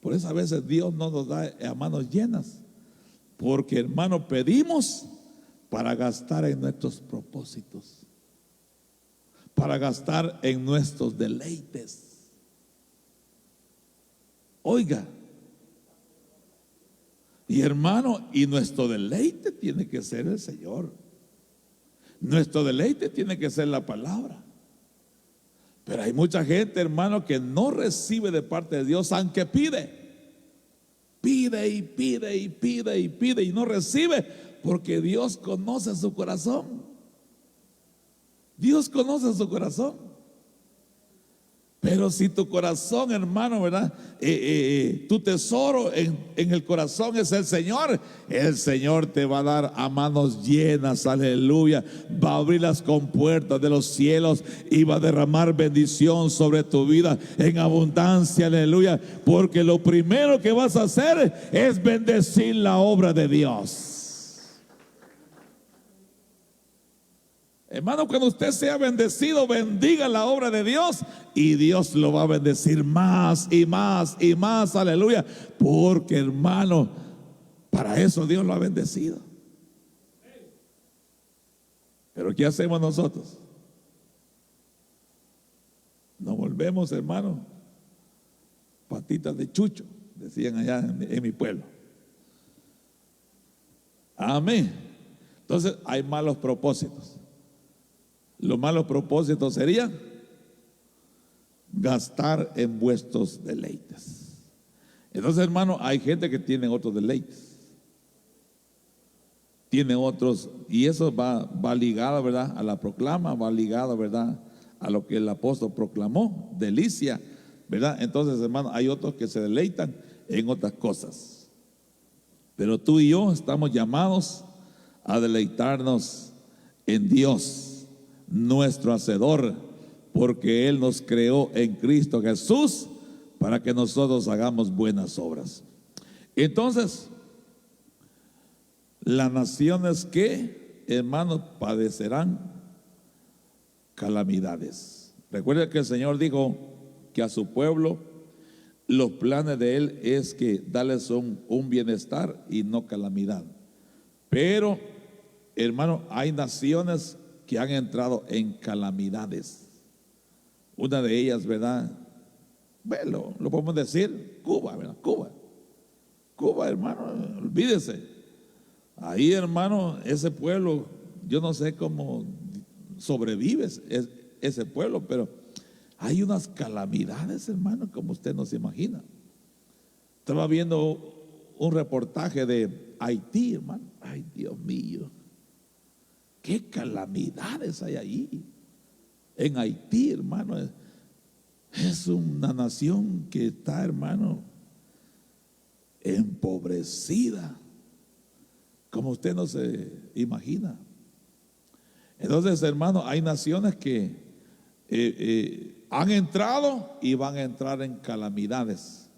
Por eso a veces Dios no nos da a manos llenas, porque hermano pedimos para gastar en nuestros propósitos, para gastar en nuestros deleites. Oiga, y hermano, y nuestro deleite tiene que ser el Señor. Nuestro deleite tiene que ser la palabra. Pero hay mucha gente, hermano, que no recibe de parte de Dios, aunque pide y no recibe, porque Dios conoce su corazón. Dios conoce su corazón. Pero si tu corazón, hermano, ¿verdad? Tu tesoro en el corazón es el Señor te va a dar a manos llenas, aleluya. Va a abrir las compuertas de los cielos y va a derramar bendición sobre tu vida en abundancia, aleluya. Porque lo primero que vas a hacer es bendecir la obra de Dios. Hermano, cuando usted sea bendecido, bendiga la obra de Dios y Dios lo va a bendecir más y más y más, aleluya. Porque, hermano, para eso Dios lo ha bendecido. Pero ¿qué hacemos nosotros? Nos volvemos, hermano, patitas de chucho, decían allá en mi pueblo. Amén. Entonces hay malos propósitos. Los malos propósitos serían gastar en vuestros deleites. Entonces, hermano, hay gente que tiene otros deleites, tiene otros, y eso va ligado, ¿verdad?, a la proclama, va ligado, ¿verdad?, a lo que el apóstol proclamó, delicia, ¿verdad? Entonces, hermano, hay otros que se deleitan en otras cosas. Pero tú y yo estamos llamados a deleitarnos en Dios, nuestro hacedor, porque Él nos creó en Cristo Jesús para que nosotros hagamos buenas obras. Entonces, las naciones que, hermanos, padecerán calamidades. Recuerda que el Señor dijo que a su pueblo los planes de Él es que darles un bienestar y no calamidad. Pero, hermano, hay naciones que han entrado en calamidades. Una de ellas, ¿verdad? Bueno, lo podemos decir, Cuba, ¿verdad? Cuba, hermano, olvídese. Ahí, hermano, ese pueblo, yo no sé cómo sobrevive ese pueblo, pero hay unas calamidades, hermano, como usted no se imagina. Estaba viendo un reportaje de Haití, hermano. Ay, Dios mío. ¿Qué calamidades hay ahí? En Haití, hermano, es una nación que está, hermano, empobrecida, como usted no se imagina. Entonces, hermano, hay naciones que han entrado y van a entrar en calamidades,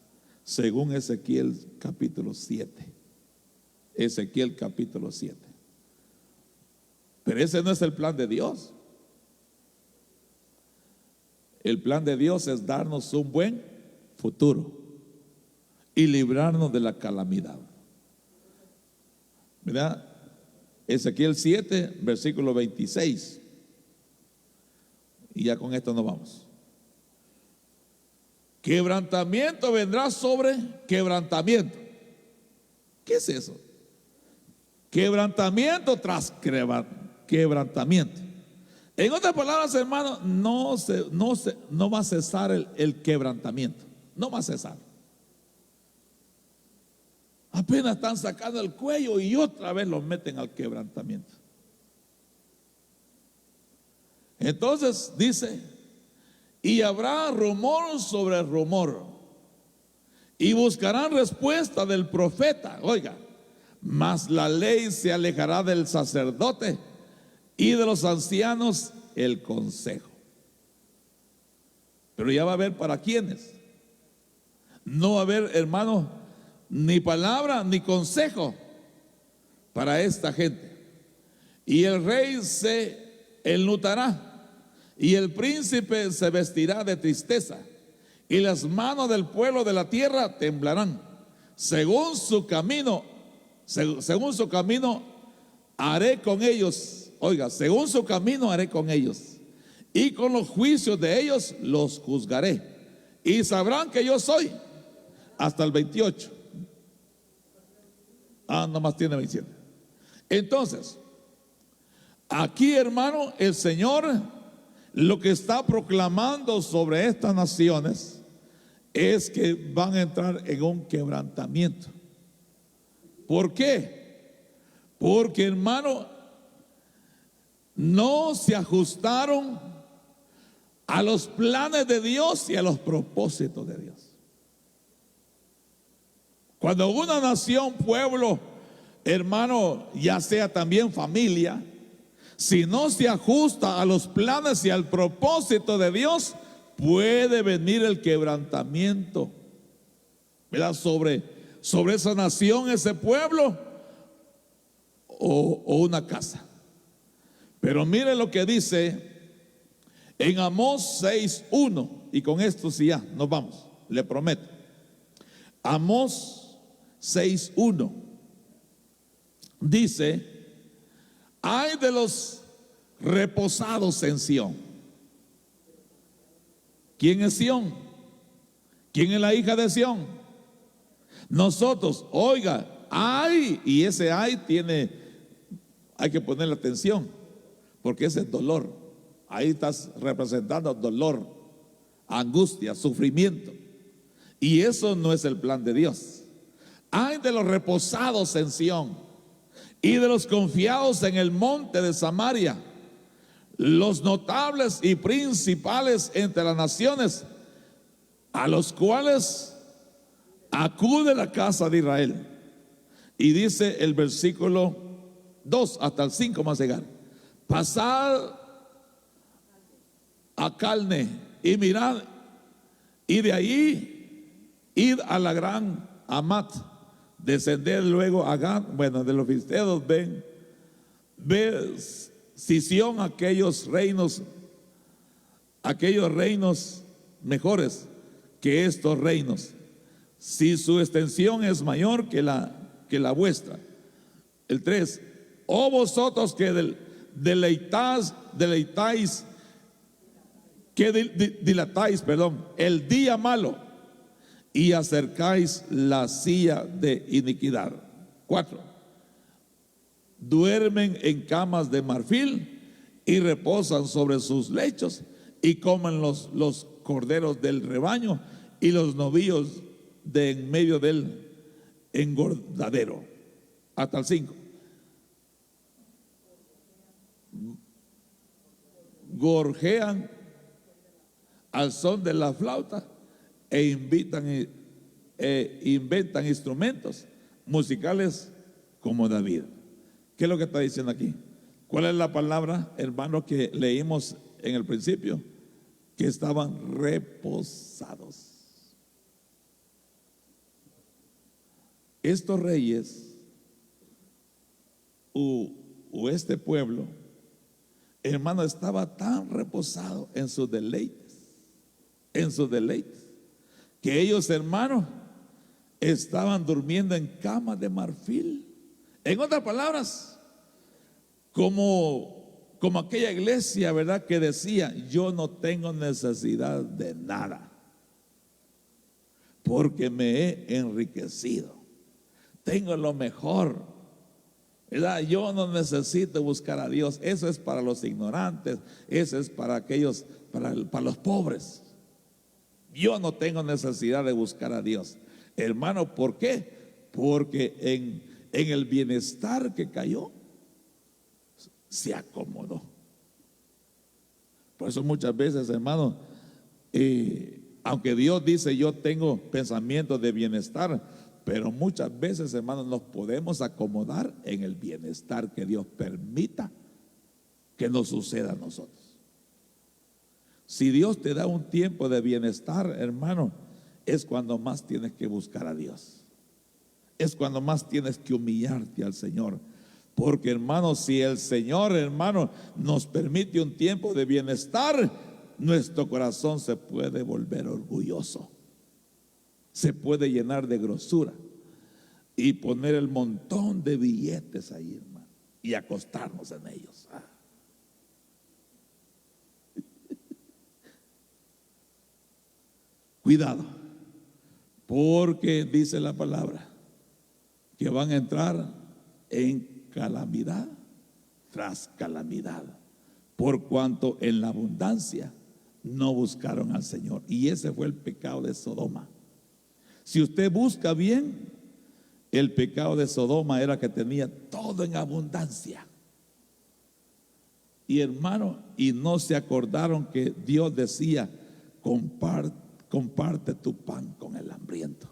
según Ezequiel capítulo 7. Ezequiel capítulo 7. Pero ese no es el plan de Dios. El plan de Dios es darnos un buen futuro y librarnos de la calamidad. ¿Verdad? Ezequiel 7, versículo 26. Y ya con esto nos vamos. Quebrantamiento vendrá sobre quebrantamiento. ¿Qué es eso? Quebrantamiento tras quebrantamiento. En otras palabras, hermano, no va a cesar el quebrantamiento. No va a cesar. Apenas están sacando el cuello y otra vez los meten al quebrantamiento. Entonces dice, y habrá rumor sobre rumor, y buscarán respuesta del profeta. Oiga, mas la ley se alejará del sacerdote y de los ancianos el consejo. Pero ya va a haber para quienes. No va a haber, hermano, ni palabra ni consejo para esta gente. Y el rey se enlutará y el príncipe se vestirá de tristeza y las manos del pueblo de la tierra temblarán. Según su camino haré con ellos. Oiga, según su camino haré con ellos, y con los juicios de ellos los juzgaré, y sabrán que yo soy. Hasta el 28. Nomás tiene 27. Entonces, aquí, hermano, el Señor lo que está proclamando sobre estas naciones es que van a entrar en un quebrantamiento. ¿Por qué? Porque, hermano, no se ajustaron a los planes de Dios y a los propósitos de Dios. Cuando una nación, pueblo, hermano, ya sea también familia, si no se ajusta a los planes y al propósito de Dios, puede venir el quebrantamiento, ¿verdad? Sobre esa nación, ese pueblo o una casa. Pero mire lo que dice en Amós 6:1, y con esto sí ya nos vamos, le prometo. Amós 6:1 dice: ay de los reposados en Sión. ¿Quién es Sión? ¿Quién es la hija de Sión? Nosotros, oiga, ay, y ese ay hay que ponerle atención, porque ese es dolor. Ahí estás representando dolor, angustia, sufrimiento. Y eso no es el plan de Dios. Ay de los reposados en Sión y de los confiados en el monte de Samaria, los notables y principales entre las naciones, a los cuales acude la casa de Israel. Y dice el versículo 2 hasta el 5 más llegar: pasad a Calne y mirad, y de ahí id a la gran Amat, descender luego a Gad. Bueno, de los filisteos ve Sición aquellos reinos mejores que estos reinos, si su extensión es mayor que la vuestra. El 3: oh vosotros que dilatáis el día malo y acercáis la silla de iniquidad. 4: duermen en camas de marfil y reposan sobre sus lechos y comen los corderos del rebaño y los novillos de en medio del engordadero. Hasta el 5: gorjean al son de la flauta e inventan instrumentos musicales como David. ¿Qué es lo que está diciendo aquí? ¿Cuál es la palabra, hermano, que leímos en el principio? Que estaban reposados. Estos reyes o este pueblo, hermano, estaba tan reposado en sus deleites, que ellos, hermano, estaban durmiendo en camas de marfil. En otras palabras, como aquella iglesia, ¿verdad?, que decía: yo no tengo necesidad de nada, porque me he enriquecido, tengo lo mejor, ¿verdad? Yo no necesito buscar a Dios. Eso es para los ignorantes, eso es para aquellos, para los pobres. Yo no tengo necesidad de buscar a Dios, hermano. ¿Por qué? Porque en el bienestar que cayó, se acomodó. Por eso muchas veces, hermano, aunque Dios dice: yo tengo pensamientos de bienestar, pero muchas veces, hermano, nos podemos acomodar en el bienestar que Dios permita que nos suceda a nosotros. Si Dios te da un tiempo de bienestar, hermano, es cuando más tienes que buscar a Dios. Es cuando más tienes que humillarte al Señor. Porque, hermano, si el Señor, hermano, nos permite un tiempo de bienestar, nuestro corazón se puede volver orgulloso, se puede llenar de grosura y poner el montón de billetes ahí, hermano, y acostarnos en ellos. Cuidado, porque dice la palabra que van a entrar en calamidad tras calamidad, por cuanto en la abundancia no buscaron al Señor. Y ese fue el pecado de Sodoma. Si usted busca bien, el pecado de Sodoma era que tenía todo en abundancia. Y hermano, y no se acordaron que Dios decía: comparte tu pan con el hambriento.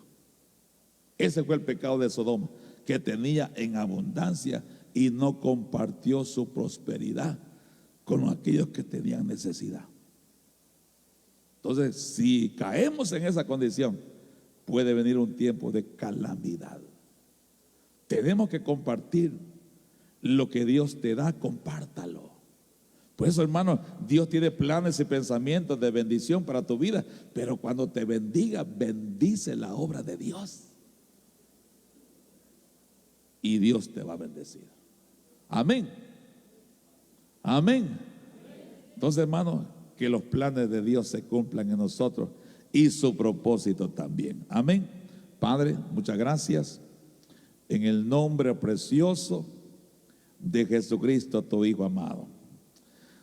Ese fue el pecado de Sodoma, que tenía en abundancia y no compartió su prosperidad con aquellos que tenían necesidad. Entonces, si caemos en esa condición, puede venir un tiempo de calamidad. Tenemos que compartir lo que Dios te da, compártalo. Por eso, hermano, Dios tiene planes y pensamientos de bendición para tu vida, pero cuando te bendiga, bendice la obra de Dios y Dios te va a bendecir. Amén. Amén. Entonces, hermano, que los planes de Dios se cumplan en nosotros y su propósito también. Amén. Padre, muchas gracias. En el nombre precioso de Jesucristo, tu Hijo amado.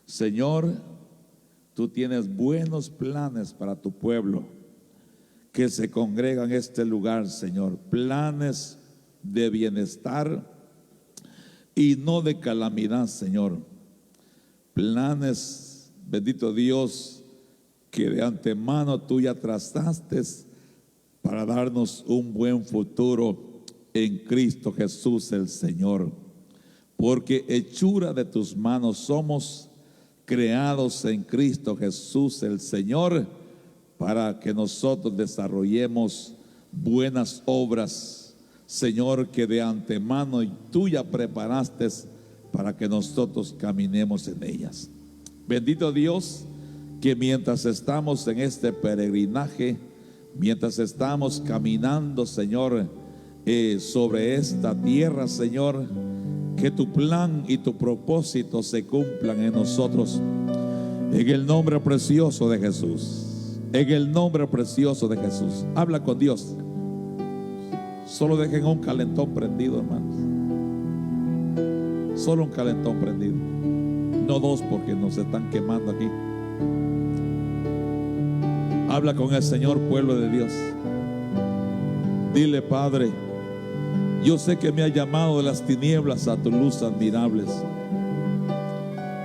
Señor, tú tienes buenos planes para tu pueblo que se congrega en este lugar, Señor. Planes de bienestar y no de calamidad, Señor. Planes, bendito Dios, que de antemano tú ya trazaste para darnos un buen futuro en Cristo Jesús el Señor. Porque hechura de tus manos somos, creados en Cristo Jesús el Señor, para que nosotros desarrollemos buenas obras, Señor, que de antemano tú ya preparaste para que nosotros caminemos en ellas. Bendito Dios, que mientras estamos en este peregrinaje, mientras estamos caminando, Señor, sobre esta tierra, Señor, que tu plan y tu propósito se cumplan en nosotros, en el nombre precioso de Jesús. En el nombre precioso de Jesús. Habla con Dios. Solo dejen un calentón prendido, hermanos. Solo un calentón prendido, no dos, porque nos están quemando aquí. Habla con el Señor, pueblo de Dios. Dile: Padre, yo sé que me ha llamado de las tinieblas a tu luz admirables,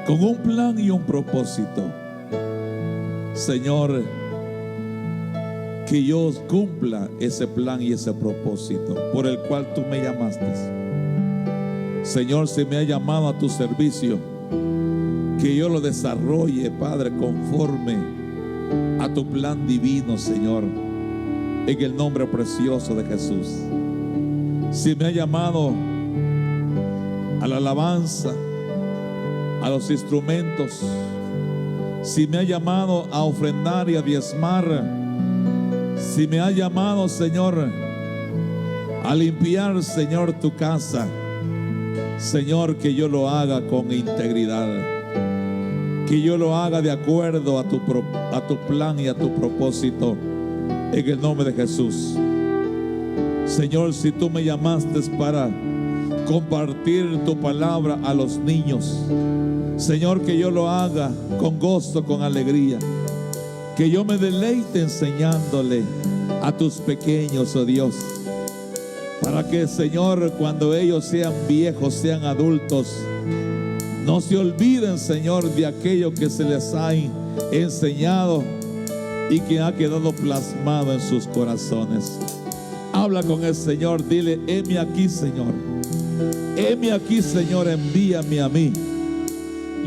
con un plan y un propósito. Señor, que yo cumpla ese plan y ese propósito por el cual tú me llamaste. Señor, si me ha llamado a tu servicio, que yo lo desarrolle, Padre, conforme a tu plan divino, Señor, en el nombre precioso de Jesús. Si me ha llamado a la alabanza, a los instrumentos, si me ha llamado a ofrendar y a diezmar, si me ha llamado, Señor, a limpiar, Señor, tu casa, Señor, que yo lo haga con integridad, que yo lo haga de acuerdo a tu plan y a tu propósito, en el nombre de Jesús. Señor, si tú me llamaste para compartir tu palabra a los niños, Señor, que yo lo haga con gozo, con alegría, que yo me deleite enseñándole a tus pequeños, oh Dios, para que, Señor, cuando ellos sean viejos, sean adultos, no se olviden, Señor, de aquello que se les ha enseñado y que ha quedado plasmado en sus corazones. Habla con el Señor, dile: heme aquí, Señor. Heme aquí, Señor, envíame a mí.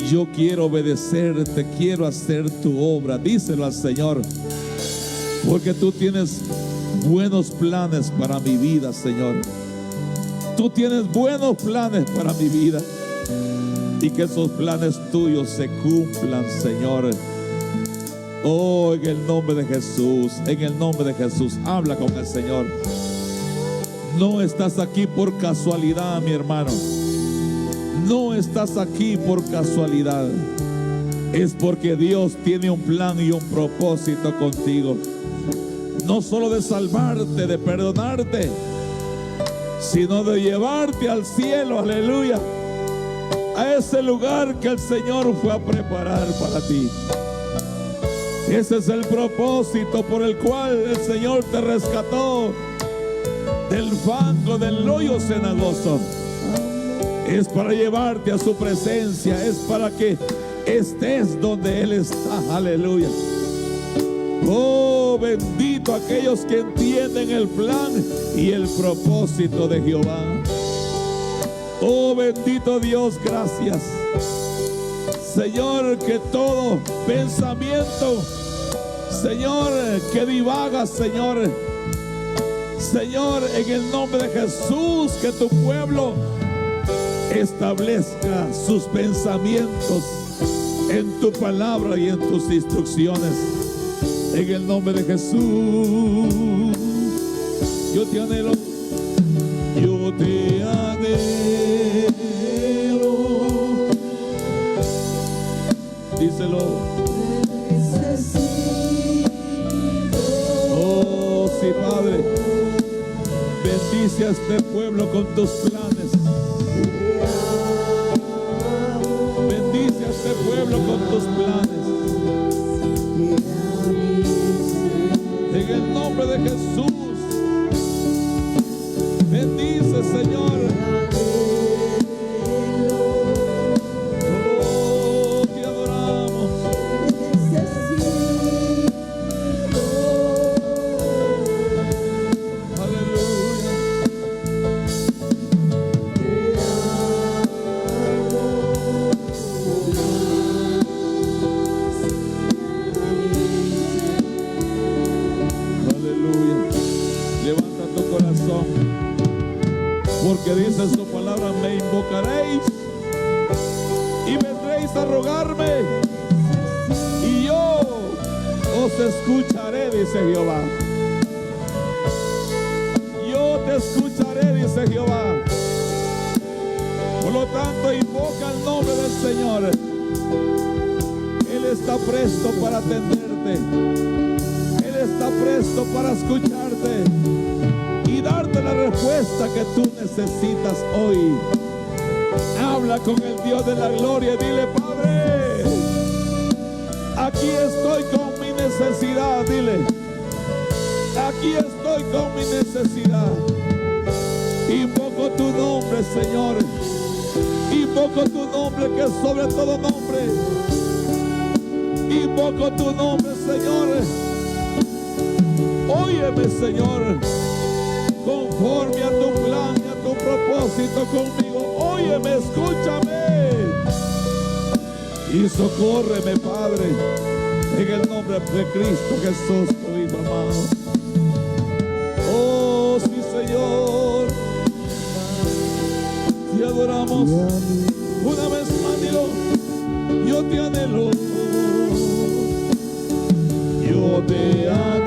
Yo quiero obedecerte, quiero hacer tu obra. Díselo al Señor, porque tú tienes buenos planes para mi vida, Señor. Tú tienes buenos planes para mi vida, y que esos planes tuyos se cumplan, Señor. Oh, en el nombre de Jesús, en el nombre de Jesús. Habla con el Señor. No estás aquí por casualidad, mi hermano. No estás aquí por casualidad. Es porque Dios tiene un plan y un propósito contigo. No solo de salvarte, de perdonarte, sino de llevarte al cielo, aleluya, a ese lugar que el Señor fue a preparar para ti. Ese es el propósito por el cual el Señor te rescató del fango, del hoyo cenagoso. es para llevarte a su presencia, es para que estés donde Él está. Aleluya. Oh, bendito aquellos que entienden el plan y el propósito de Jehová. Oh, bendito Dios, gracias, Señor, que todo pensamiento, Señor, que divaga, Señor, en el nombre de Jesús, que tu pueblo establezca sus pensamientos en tu palabra y en tus instrucciones. En el nombre de Jesús, yo te anhelo, yo te anhelo. Díselo. Oh, sí, Padre, bendice a este pueblo con tus planes. Bendice a este pueblo con tus planes. En el nombre de Jesús, bendice, Señor. Oh, te adoramos. Aleluya. Levanta tu corazón, porque dice su palabra: me invocaréis y vendréis a rogarme, y yo os escucharé, dice Jehová. Yo te escucharé, dice Jehová. Por lo tanto, invoca el nombre del Señor. Él está presto para atenderte. Él está presto para escucharte y darte la respuesta que tú necesitas hoy. Habla con el Dios de la gloria y dile: Padre, aquí estoy con mi necesidad. Dile: aquí estoy con mi necesidad. Invoco tu nombre, Señor. Invoco tu nombre, que es sobre todo nombre. Invoco tu nombre, Señor. Óyeme, Señor, conforme a tu plan y a tu propósito conmigo. Óyeme, escúchame y socórreme, Padre, en el nombre de Cristo Jesús, tu Hijo amado. Oh, sí, Señor, te adoramos. Una vez más, digo: yo te anhelo, yo te anhelo.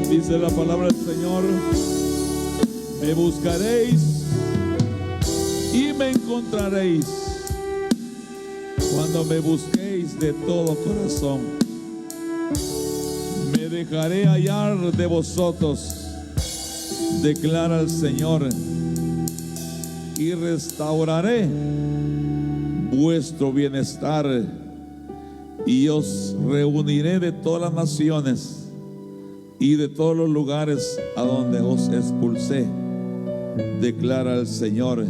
Dice la palabra del Señor: me buscaréis y me encontraréis cuando me busquéis de todo corazón. Me dejaré hallar de vosotros, declara el Señor, y restauraré vuestro bienestar, y os reuniré de todas las naciones y de todos los lugares a donde os expulsé, declara el Señor,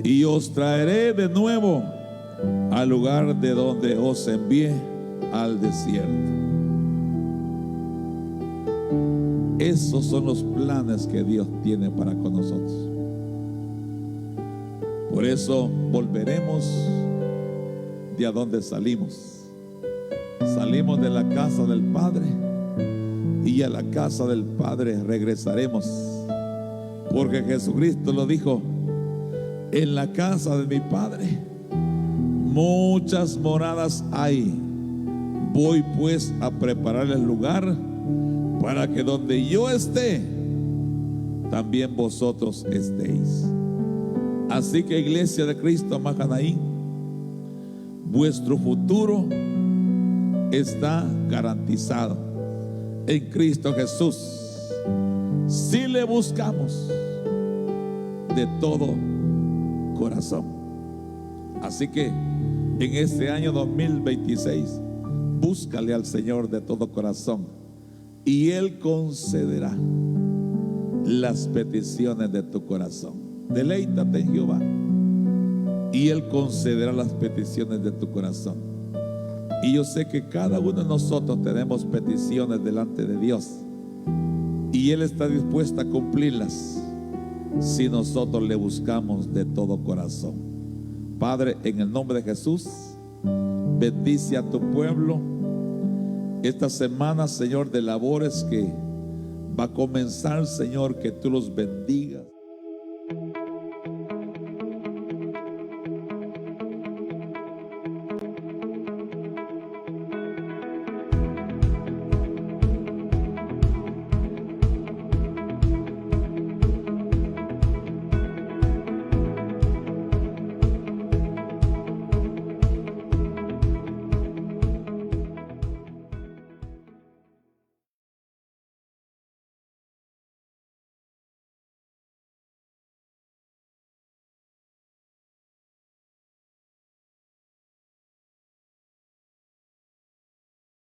y os traeré de nuevo al lugar de donde os envié, al desierto. Esos son los planes que Dios tiene para con nosotros. Por eso volveremos de a donde salimos. Salimos de la casa del Padre y a la casa del Padre regresaremos. Porque Jesucristo lo dijo: en la casa de mi Padre muchas moradas hay. Voy pues a preparar el lugar para que donde yo esté, también vosotros estéis. Así que, Iglesia de Cristo Mahanaim, vuestro futuro está garantizado en Cristo Jesús, si le buscamos de todo corazón. Así que en este año 2026, búscale al Señor de todo corazón y Él concederá las peticiones de tu corazón. Deleítate en Jehová y Él concederá las peticiones de tu corazón. Y yo sé que cada uno de nosotros tenemos peticiones delante de Dios y Él está dispuesto a cumplirlas si nosotros le buscamos de todo corazón. Padre, en el nombre de Jesús, bendice a tu pueblo esta semana, Señor, de labores que va a comenzar, Señor, que tú los bendigas.